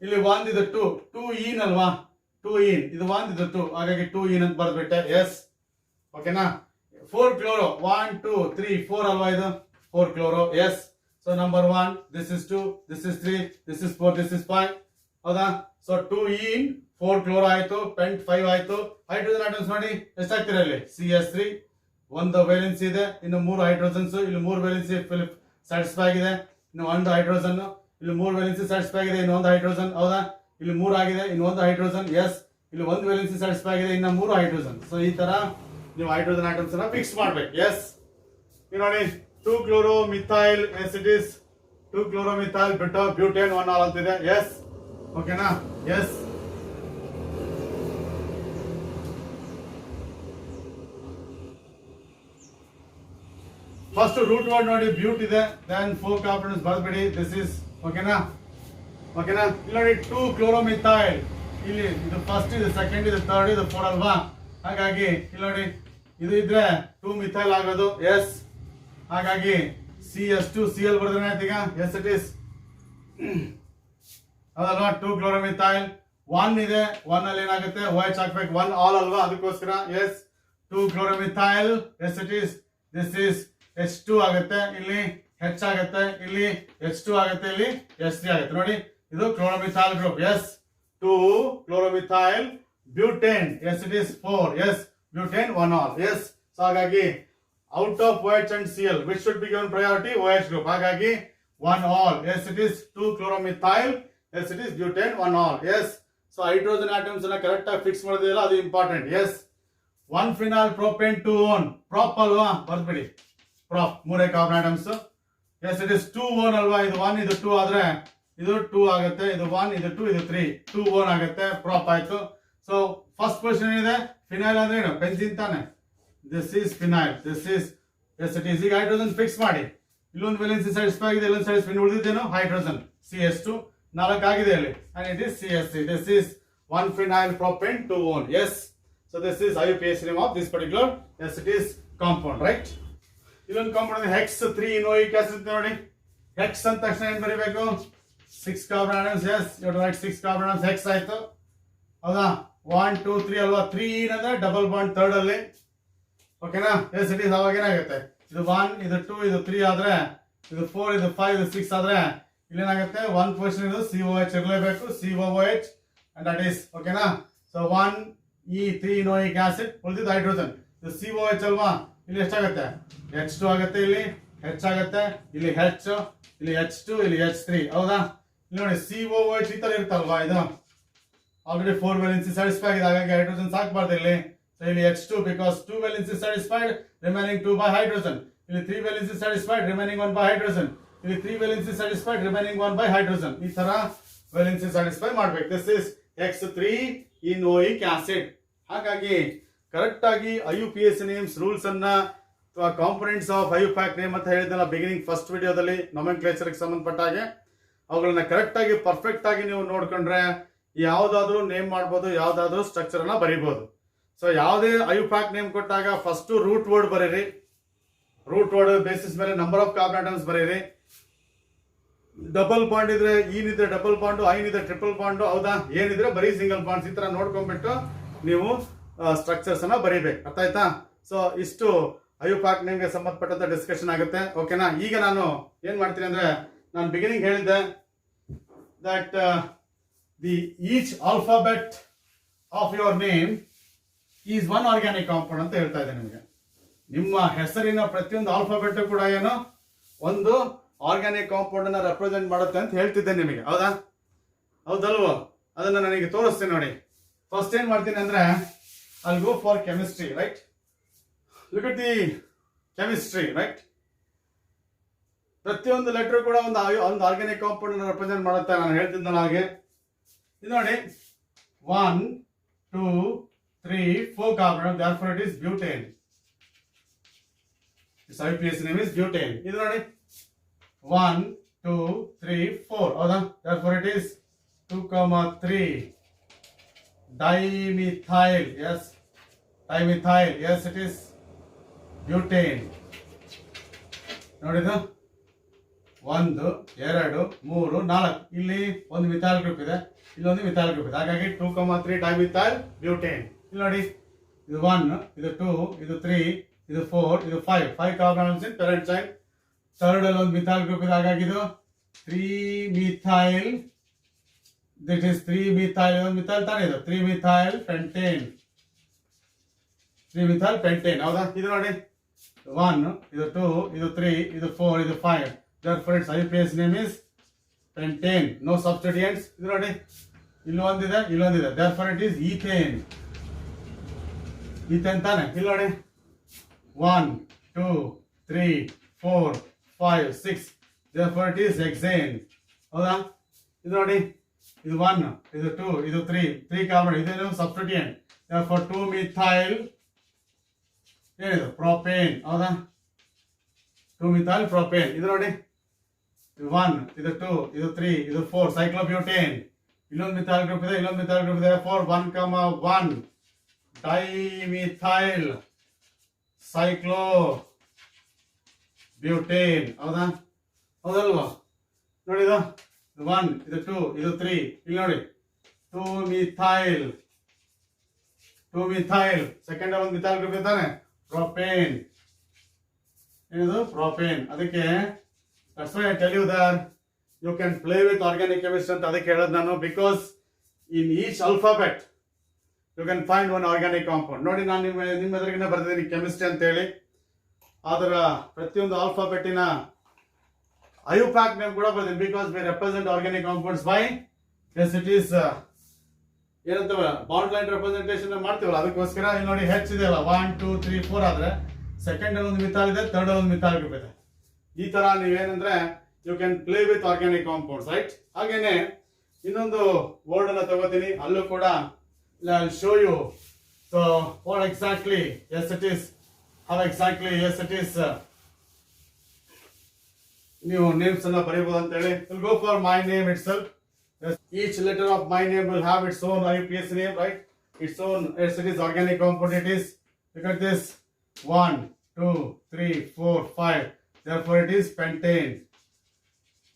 ಇಲ್ಲಿ 1 ಇದು 2 ಈನ್ ಅಲ್ವಾ, 2 ಈನ್ ಇದು 1 ಇದು 2 ಹಾಗಾಗಿ 2 ಈನ್ ಅಂತ ಬರ್ದ್ಬಿಟ್ಟೆ. ಎಸ್ ಓಕೆನಾ. 4 ಕ್ಲೋರೋ 1 2 3 4 ಅಲ್ವಾ, ಇದು 4 chloro. Yes so number 1 this is 2 this is 3 this is 4 this is 5 ಹೌದಾ. ಸೊ 2 ಈನ್ 4 ಕ್ಲೋರೋ ಆಯ್ತು, ಪೆಂಟ್ 5 ಆಯ್ತು. ಹೈಡ್ರೋಜನ್ ಐಟಮ್ಸ್ ನೋಡಿ ಎಷ್ಟಾಗ್ತಿರ ಇಲ್ಲಿ CH3 ಒಂದು ವೇಲೆನ್ಸಿ ಇದೆ, ಇನ್ನು 3 ಹೈಡ್ರೋಜನ್ಸ್, ಇಲ್ಲಿ 3 ವೇಲೆನ್ಸಿ ಸ್ಯಾಟಿಸ್ಫೈ ಆಗಿದೆ, ಇನ್ನು 1 ಹೈಡ್ರೋಜನ್, ಇಲ್ಲಿ 3 ವೇಲೆನ್ಸಿ ಸ್ಯಾಟಿಸ್ಫೈ ಆಗಿದೆ, ಇನ್ನೊಂದು ಹೈಡ್ರೋಜನ್ ಹೌದಾ. ಇಲ್ಲಿ 3 ಆಗಿದೆ, ಇನ್ನೊಂದು ಹೈಡ್ರೋಜನ್. ಎಸ್ ಇಲ್ಲಿ 1 ವೇಲೆನ್ಸಿ ಸ್ಯಾಟಿಸ್ಫೈ ಆಗಿದೆ, ಇನ್ನು 3 ಹೈಡ್ರೋಜನ್. ಸೊ ಈ ತರ ನೀವು ಹೈಡ್ರೋಜನ್ ಐಟಮ್ಸ್ ಅನ್ನ ಫಿಕ್ಸ್ ಮಾಡ್ಬೇಕು. ಎಸ್ ನೋಡಿ 2 chloro methyl yes it is 2 chloro methyl butane 1 ol ಅಂತಿದೆ. ಎಸ್ ಓಕೆನಾ. ಎಸ್ ಫಸ್ಟ್ ರೂಟ್ ವರ್ಡ್ ನೋಡಿ ಬ್ಯೂಟ್ ಇದೆ, ದೆನ್ 4 ಕಾರ್ಬನ್ಸ್ ಬರ್ಬಿಡಿ. ದಿಸ್ ಇಸ್ ಓಕೆನಾ. ಓಕೆನಾ. ಇಲ್ಲಿ ನೋಡಿ 2 ಕ್ಲೋರೋ ಮಿಥೈಲ್, ಇಲ್ಲಿ ಇದು ಫಸ್ಟ್ ಇದು ಸೆಕೆಂಡ್ ಇದು ಥರ್ಡ್ ಇದು 4 ಅಲ್ವಾ, ಹಾಗಾಗಿ ಇಲ್ಲಿ ನೋಡಿ ಇದು ಇದ್ರೆ 2 ಮಿಥೈಲ್ ಆಗೋದು. ಎಸ್ ಹಾಗಾಗಿ CH2 Cl ಬರ್ದ್ರೆ ಆಯ್ತು. ಈಗ ಎಸ್ ಇಟ್ ಇಸ್ ಅದಲ್ವಾ 2 ಕ್ಲೋರೋ ಮಿಥೈಲ್ 1 ಇದೆ, 1 ಅಲ್ಲಿ ಏನಾಗುತ್ತೆ OH ಹಾಕ್ಬೇಕು, 1 ಆಲ್ ಅಲ್ವಾ ಅದಕ್ಕೋಸ್ಕರ. Yes 2 chloro methyl yes it is this is H2 ಆಗುತ್ತೆ, ಇಲ್ಲಿ H ಆಗುತ್ತೆ, ಇಲ್ಲಿ H2 ಆಗುತ್ತೆ, ಇಲ್ಲಿ H3 ಆಗುತ್ತೆ. ನೋಡಿ ಇದು chloromethyl group. Yes 2 chloromethyl butane yes it is 4. Yes butane 1 ol. Yes so ಹಾಗಾಗಿ out of OH and Cl which should be given priority OH group, ಹಾಗಾಗಿ 1 all. Yes it is 2 chloromethyl yes it is butane 1 all. Yes so hydrogen atoms ಅನ್ನ ಕರೆಕ್ಟ್ ಆಗಿ ಫಿಕ್ಸ್ ಮಾಡೋದಿಲ್ಲ, ಅದು important. Yes 1 phenyl propane 2 1 prop ಅಲ್ವಾ, ಬರ್ದ್ಬಿಡಿ prop 3 carbon atoms. Yes it is 2 1 ಅಲ್ವಾ, ಇದು 1 ಇದು 2 ಆದ್ರೆ ಇದು 2 ಆಗುತ್ತೆ, ಇದು 1 ಇದು 2 ಇದು 3 2 1 ಆಗುತ್ತೆ, ಪ್ರಾಪ್ ಆಯ್ತು. ಸೊ ಫಸ್ಟ್ ಪೊಸಿಷನ್ ಇದೆ ಫಿನೈಲ್ ಅಂದ್ರೆ ಏನು ಬೆಂಜಿನ್ ತಾನೆ. This is phenyl, this is yes it is. ಈಗ ಹೈಡ್ರೋಜನ್ ಫಿಕ್ಸ್ ಮಾಡಿ, ಇಲ್ಲೊಂದು ವೇಲೆನ್ಸಿ ಸ್ಯಾಟಿಸ್ಫೈ ಆಗಿದೆ, ಇಲ್ಲೊಂದು ಸ್ಯಾಟಿಸ್ಫೈ ಉಳಿದಿದ್ದೇನು ಹೈಡ್ರೋಜನ್ CH2 4 ಆಗಿದೆ ಅಲ್ಲಿ, and it is CH3. this is 1 phenyl propane 2 1. yes so this is IUPAC name of this particular yes it is compound right. ಇದೊಂದು ಕಾಂಪೌಂಡ್ ಹೆಕ್ಸ್ 3 ಇನೋಯಿಕ್ ಆಸಿಡ್ ನೋಡಿ. ಹೆಕ್ಸ್ ಅಂತ ತಕ್ಷಣ ಏನ್ ಬರೀಬೇಕು 6 carbon atoms. Yes you write 6 carbon atoms hex ಆಯ್ತು ಹೌದಾ. 1 2 3 ಅಲ್ವಾ, 3 ಏನಂದ್ರೆ ಡಬಲ್ ಬಾಂಡ್ ಥರ್ಡ್ ಅಲ್ಲಿ ಓಕೆನಾ. Yes it is. ಅವಾಗ ಏನಾಗುತ್ತೆ ಇದು 1 ಇದು 2 ಇದು 3 ಆದ್ರೆ ಇದು 4 ಇದು 5 ಇದು 6 ಆದ್ರೆ ಇಲ್ಲೇನಾಗುತ್ತೆ 1 ಪೊಸಿಷನ್ ಇದು COH ಇರಲೇಬೇಕು, COOH and that is ಓಕೆನಾ. ಸೊ 1 E 3 ಇನೋಯಿಕ್ ಆಸಿಡ್ ಉಳಿದಿದ್ದು ಹೈಡ್ರೋಜನ್, ಇದು COH ಅಲ್ವಾ, ಇಲ್ಲಿ ಎಷ್ಟಾಗುತ್ತೆ H2 ಆಗುತ್ತೆ, ಇಲ್ಲಿ H ಆಗುತ್ತೆ, ಇಲ್ಲಿ H, ಇಲ್ಲಿ H2, ಇಲ್ಲಿ H3 ಹೌದಾ. ಇಲ್ಲಿ ನೋಡಿ COOH ಈ ತರ ಇರುತ್ತಲ್ವಾ, ಇದು ಆಲ್ರೆಡಿ 4 valency ಸ್ಯಾಟಿಸ್ಫೈ ಆಗಿದೆ, ಹಾಗಾಗಿ ಹೈಡ್ರೋಜನ್ ಸಾಕಬಾರ್ದು ಇಲ್ಲಿ. ಸೊ ಇಲ್ಲಿ H2 because 2 valency satisfied remaining 2 by hydrogen. ಇಲ್ಲಿ 3 valency satisfied remaining 1 by hydrogen. ಇಲ್ಲಿ 3 valency satisfied remaining 1 by hydrogen. ಈ ತರ valency ಸ್ಯಾಟಿಸ್ಫೈ ಮಾಡಬೇಕು. This is X3 enoic acid. ಹಾಗಾಗಿ ಕರೆಕ್ಟ್ ಆಗಿ IUPAC ನೇಮ್ಸ್ ರೂಲ್ಸ್ ಅನ್ನ ಅಥವಾ ಕಾಂಪೊನೆಂಟ್ಸ್ ಆಫ್ IUPAC ನೇಮ್ ಅಂತ ಹೇಳಿದ್ನಲ್ಲ ಬಿಗಿನಿಂಗ್ ಫಸ್ಟ್ ವಿಡಿಯೋದಲ್ಲಿ nomenclature ಗೆ ಸಂಬಂಧಪಟ್ಟ ಹಾಗೆ ಅವುಗಳನ್ನ ಕರೆಕ್ಟ್ ಆಗಿ ಪರ್ಫೆಕ್ಟ್ ಆಗಿ ನೀವು ನೋಡ್ಕೊಂಡ್ರೆ ಯಾವ್ದಾದ್ರು ನೇಮ್ ಮಾಡ್ಬೋದು, ಯಾವ್ದಾದ್ರು ಸ್ಟ್ರಕ್ಚರ್ ಅನ್ನ ಬರೀಬಹುದು. ಸೊ ಯಾವುದೇ IUPAC ನೇಮ್ ಕೊಟ್ಟಾಗ ಫಸ್ಟ್ ರೂಟ್ ವರ್ಡ್ ಬರೀರಿ, ರೂಟ್ ವರ್ಡ್ ಬೇಸಿಸ್ ಮೇಲೆ ನಂಬರ್ ಆಫ್ ಕಾರ್ಬನ್ ಆಟಮ್ಸ್ ಬರೀರಿ. ಡಬಲ್ ಬಾಂಡ್ ಇದ್ರೆ ಏನಿದ್ರೆ ಡಬಲ್ ಬಾಂಡ್, ಐನ್ ಇದ್ರೆ ಟ್ರಿಪಲ್ ಬಾಂಡ್ ಹೌದಾ, ಏನಿದ್ರೆ ಬರೀ ಸಿಂಗಲ್ ಬಾಂಡ್ಸ್, ಈ ತರ ನೋಡ್ಕೊಂಡ್ಬಿಟ್ಟು ನೀವು ಸ್ಟ್ರಕ್ಚರ್ಸ್ ಅನ್ನ ಬರೀಬೇಕು. ಅರ್ಥ ಆಯ್ತಾ? ಸೊ ಇಷ್ಟು IUPAC ನೇಮ್ಗೆ ಸಂಬಂಧಪಟ್ಟಂತ ಡಿಸ್ಕಷನ್ ಆಗುತ್ತೆ. ಓಕೆನಾ? ಈಗ ನಾನು ಏನ್ ಮಾಡ್ತೀನಿ ಅಂದ್ರೆ, ನಾನು ಬಿಗಿನಿಂಗ್ ಹೇಳಿದ್ದೆ that the each alphabet of your name is one organic compound ಅಂತ ಹೇಳ್ತಾ ಇದ್ದೆ ನಿಮಗೆ. ನಿಮ್ಮ ಹೆಸರಿನ ಪ್ರತಿಯೊಂದು ಆಲ್ಫಾಬೆಟ್ ಕೂಡ ಏನು ಒಂದು ಆರ್ಗ್ಯಾನಿಕ್ ಕಾಂಪೌಂಡ್ ಅನ್ನ ರೆಪ್ರೆಸೆಂಟ್ ಮಾಡುತ್ತೆ ಅಂತ ಹೇಳ್ತಿದ್ದೆ ನಿಮಗೆ, ಹೌದಾ? ಹೌದಲ್ವಾ? ಅದನ್ನ ನನಗೆ ತೋರಿಸ್ತೀನಿ ನೋಡಿ. ಫಸ್ಟ್ ಏನ್ ಮಾಡ್ತೀನಿ ಅಂದ್ರೆ, I'll go for chemistry, right? Look at the chemistry, right? ಪ್ರತಿಯೊಂದು ಲೆಟರ್ ಕೂಡ ಒಂದು ಆರ್ಗ್ಯಾನಿಕ್ ಕಾಂಪೌಂಡ್ ಅನ್ನು ರೆಪ್ರೆಸೆಂಟ್ ಮಾಡುತ್ತೆ. ನಾನು ಹೇಳ್ತಿದ್ದಲ್ಲ ಹಾಗೆ ಇದು ನೋಡಿ 1 2 3 4 carbon, therefore it is butane. This IUPAC name is butane. ಇದು ನೋಡಿ 1 2 3 4 ಹೌದಾ, therefore it is 2, 3 dimethyl. Yes, dimethyl. Yes, it is butane. ನೋಡಿದು 1 2 3 4 ಇಲ್ಲಿ ಒಂದು ಮಿಥೈಲ್ ಗ್ರೂಪ್ ಇದೆ, ಇಲ್ಲೊಂದು ಮಿಥೈಲ್ ಗ್ರೂಪ್ ಇದೆ, ಹಾಗಾಗಿ 2, 3 ಡೈಮಿಥೈಲ್ ಬ್ಯೂಟೇನ್. ಇಲ್ಲಿ ನೋಡಿ ಇದು 1 ಇದು 2 ಇದು 3 ಇದು 4 ಇದು 5 ಕಾರ್ಬನ್ ಆಟಮ್ಸ್ ಇನ್ ಪೇರೆಂಟ್ ಚೈನ್. ಥರ್ಡ್ ಅಲ್ಲಿ ಒಂದು ಮಿಥೈಲ್ ಗ್ರೂಪ್ ಇದೆ, ಹಾಗಾಗಿ ಇದು 3 ಮಿಥೈಲ್. ದಿಟ್ ಇಸ್ 3 ಮಿಥೈಲ್, ಒಂದು ಮಿಥೈಲ್ ತಾನೇ ಇದು 3 ಮಿಥೈಲ್ ಪೆಂಟೇನ್. 3 ಮಿಥೈಲ್ ಪೆಂಟೇನ್ ಹೌದಾ. ಇದು ನೋಡಿ 1 ಇದು 2 ಇದು 3 ಇದು 4 ಇದು 5. Therefore its IUPAC name is pentane. No substituents. ಇದು ನೋಡಿ ಇಲ್ಲೊಂದಿದೆ ಇಲ್ಲೊಂದಿದೆ, therefore it is ethane. ethane ತಾನೆ. ಇಲ್ಲಿ ನೋಡಿ 1 2 3 4 5 6, therefore it is hexane. ಹೌದಾ. ಇದು ನೋಡಿ ಇದು 1 ಇದು 2 ಇದು 3 ಕಾರ್ಬನ್, ಇದೇನು ಸಬ್ಸ್ಟಿಟ್ಯೂಯೆಂಟ್, therefore 2 ಮಿಥೈಲ್ ಏನಿದು ಪ್ರೊಪೇನ್. ಹೌದಾ, 2 ಮಿಥೈಲ್ ಪ್ರೊಪೇನ್. ಇದು ನೋಡಿ 1 ಇದು 2 ಇದು 3 ಇದು 4 ಸೈಕ್ಲೋಬ್ಯೂಟೇನ್. ಇಲ್ಲೊಂದು ಮಿಥೈಲ್ ಗ್ರೂಪ್ ಇದೆ, ಇಲ್ಲೊಂದು ಮಿಥೈಲ್ ಗ್ರೂಪ್ ಇದೆ, 1, 1 ಡೈಮಿಥೈಲ್ ಸೈಕ್ಲೋಬ್ಯೂಟೇನ್. ಹೌದಾ, ಹೌದಲ್ವಾ? ನೋಡಿ ಇದು 1 ಇದು 2 ಇದು 3, ಇಲ್ಲಿ ನೋಡಿ 2 ಮಿಥೈಲ್ ಸೆಕೆಂಡ್ ಒಂದು ಮಿಥೈಲ್ ಗ್ರೂಪ್ ಇದ್ದಾನೆ ಪ್ರೊಪೇನ್. ಏನಿದು ಪ್ರೊಪೇನ್. ಅದಕ್ಕೆ that's why I tell you that you can play with organic chemistry ಅಂತ ಅದಕ್ಕೆ ಹೇಳೋದು ನಾನು, because in each alphabet you can find one organic compound. ನೋಡಿ ನಾನು ನಿಮ್ಮ ಎದುರಿಗಿನ ಬರ್ತಿದ್ದೀನಿ ಕೆಮಿಸ್ಟ್ರಿ ಅಂತ ಹೇಳಿ, ಅದರ ಪ್ರತಿಯೊಂದು ಆಲ್ಫಾಬೆಟಿನ IUPAC ನೇಮ್ ಕೂಡ ಬರ್ತೀನಿ, because we represent organic compounds by yes it is ಏನಂತವ ಬಾಂಡ್ ಲೈನ್ ರೆಪ್ರೆಸೆಂಟೇಷನ್ ಮಾಡ್ತೀವಲ್ಲ, ಅದಕ್ಕೋಸ್ಕರ ಇಲ್ಲಿ ನೋಡಿ H ಇದೆಯಲ್ಲ 1 2 3 4 ಆದ್ರೆ ಸೆಕೆಂಡ್ ಅಲ್ಲಿ ಒಂದು ಮಿಥೈಲ್ ಇದೆ, ಥರ್ಡ್ ಅಲ್ಲಿ ಒಂದು ಮಿಥೈಲ್ ಗ್ರೂಪ್ ಇದೆ. ಈ ತರ ನೀವೇನಂದ್ರೆ you can play with organic compounds, right? ಹಾಗೇನೆ ಇನ್ನೊಂದು ವರ್ಡ್ ಅನ್ನ ತಗೋತೀನಿ, ಅಲ್ಲೂ ಕೂಡ show you so what exactly yes it is, how exactly yes it is ನೀವು ನೇಮ್ಸ್ ಅನ್ನ ಬರೀಬಹುದು ಅಂತ ಹೇಳಿ. Will go for my name itself. Each letter of my name will have its own IUPAC name, right? Its own, yes, it is organic compound. It is, look at this, 1 2 3 4 5, therefore it is pentane.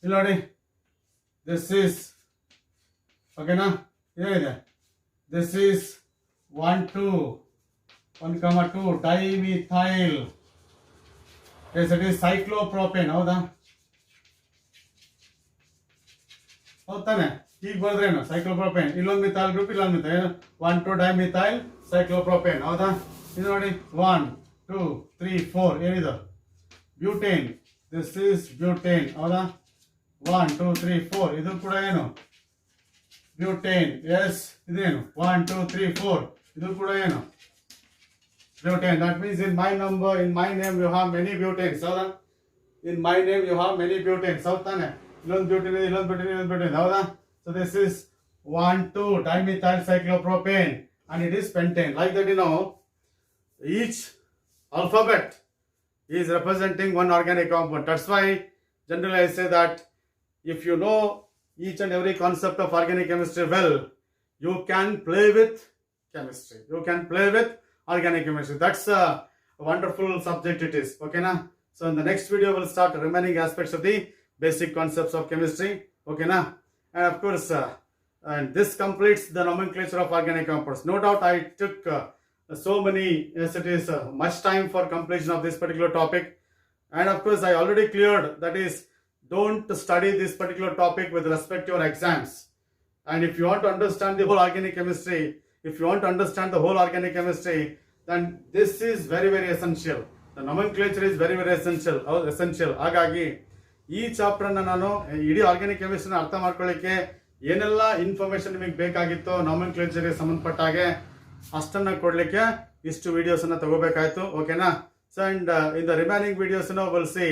You know, this is okay na, yeah, this is 1 2 dimethyl. Yes, it is cyclopropane. ಹೌದಾ, ಹೌದಾನೆ? ಈಗ ಬರ್ದ್ರೇನು ಸೈಕ್ಲೋಪ್ರೋಪೇನ್, ಇಲ್ಲೊಂದು ಮಿಥೈಲ್ ಗ್ರೂಪ್ ಇಲ್ಲೊಂದು ಮಿಥೈಲ್, 1 2 ಡೈಮಿಥೈಲ್ ಸೈಕ್ಲೋಪ್ರೋಪೇನ್. ಹೌದಾ? ಇದು ನೋಡಿ 1 2 3 4 ಏನಿದು ಬ್ಯೂಟೇನ್, ದಿಸ್ ಈಸ್ ಬ್ಯೂಟೇನ್ ಹೌದಾ. 1 2 3 4 ಇದು ಕೂಡ ಏನು ಬ್ಯೂಟೇನ್. ಎಸ್ ಇದೇನು 1 2 3 4 ಇದು ಕೂಡ ಏನು butane. That means in my number, in my name you have many butanes. ಹೌದಾ, in my name you have many butanes. ಹೌದು ತಾನೆ, ಇಲ್ಲೊಂದು ಬ್ಯೂಟೇನ್ ಇದೆ, ಇಲ್ಲೊಂದು ಬ್ಯೂಟೇನ್, ಇಲ್ಲೊಂದು ಬ್ಯೂಟೇನ್ ಹೌದಾ. So this is 1 2 dimethyl cyclopropane and it is pentane. Like that, you know, each alphabet is representing one organic compound. That's why generally I say that if you know each and every concept of organic chemistry well, you can play with chemistry. You can play with organic chemistry. That's a wonderful subject it is. Okay na. So in the next video we'll start remaining aspects of the basic concepts of chemistry. Okay na. And of course and this completes the nomenclature of organic compounds. No doubt I took so many, yes it is much time for completion of this particular topic. And of course I already cleared, that is, don't study this particular topic with respect to your exams. And if you want to understand the whole organic chemistry, if you want to understand the whole organic chemistry, then this is very very essential. The nomenclature is very very essential. ಹಾಗಾಗಿ ಈ ಚಾಪ್ಟರ್ ಅನ್ನ ನಾನು ಇಡೀ ಆರ್ಗ್ಯಾನಿಕ್ ಕೆಮಿಸ್ಟ್ರಿನ ಅರ್ಥ ಮಾಡ್ಕೊಳ್ಳಿಕ್ಕೆ ಏನೆಲ್ಲ ಇನ್ಫಾರ್ಮೇಶನ್ ನಿಮಗೆ ಬೇಕಾಗಿತ್ತು ನಾಮೆನ್ಕ್ಲೇಚರ್ಗೆ ಸಂಬಂಧಪಟ್ಟ ಹಾಗೆ ಅಷ್ಟನ್ನ ಕೊಡ್ಲಿಕ್ಕೆ ಇಷ್ಟು ವಿಡಿಯೋಸ್ ಅನ್ನ ತಗೋಬೇಕಾಯ್ತು. ಓಕೆನಾ. So and in the remaining videos will see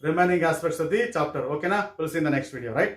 remaining aspects of the chapter. Okay na, we'll see in the next video, right?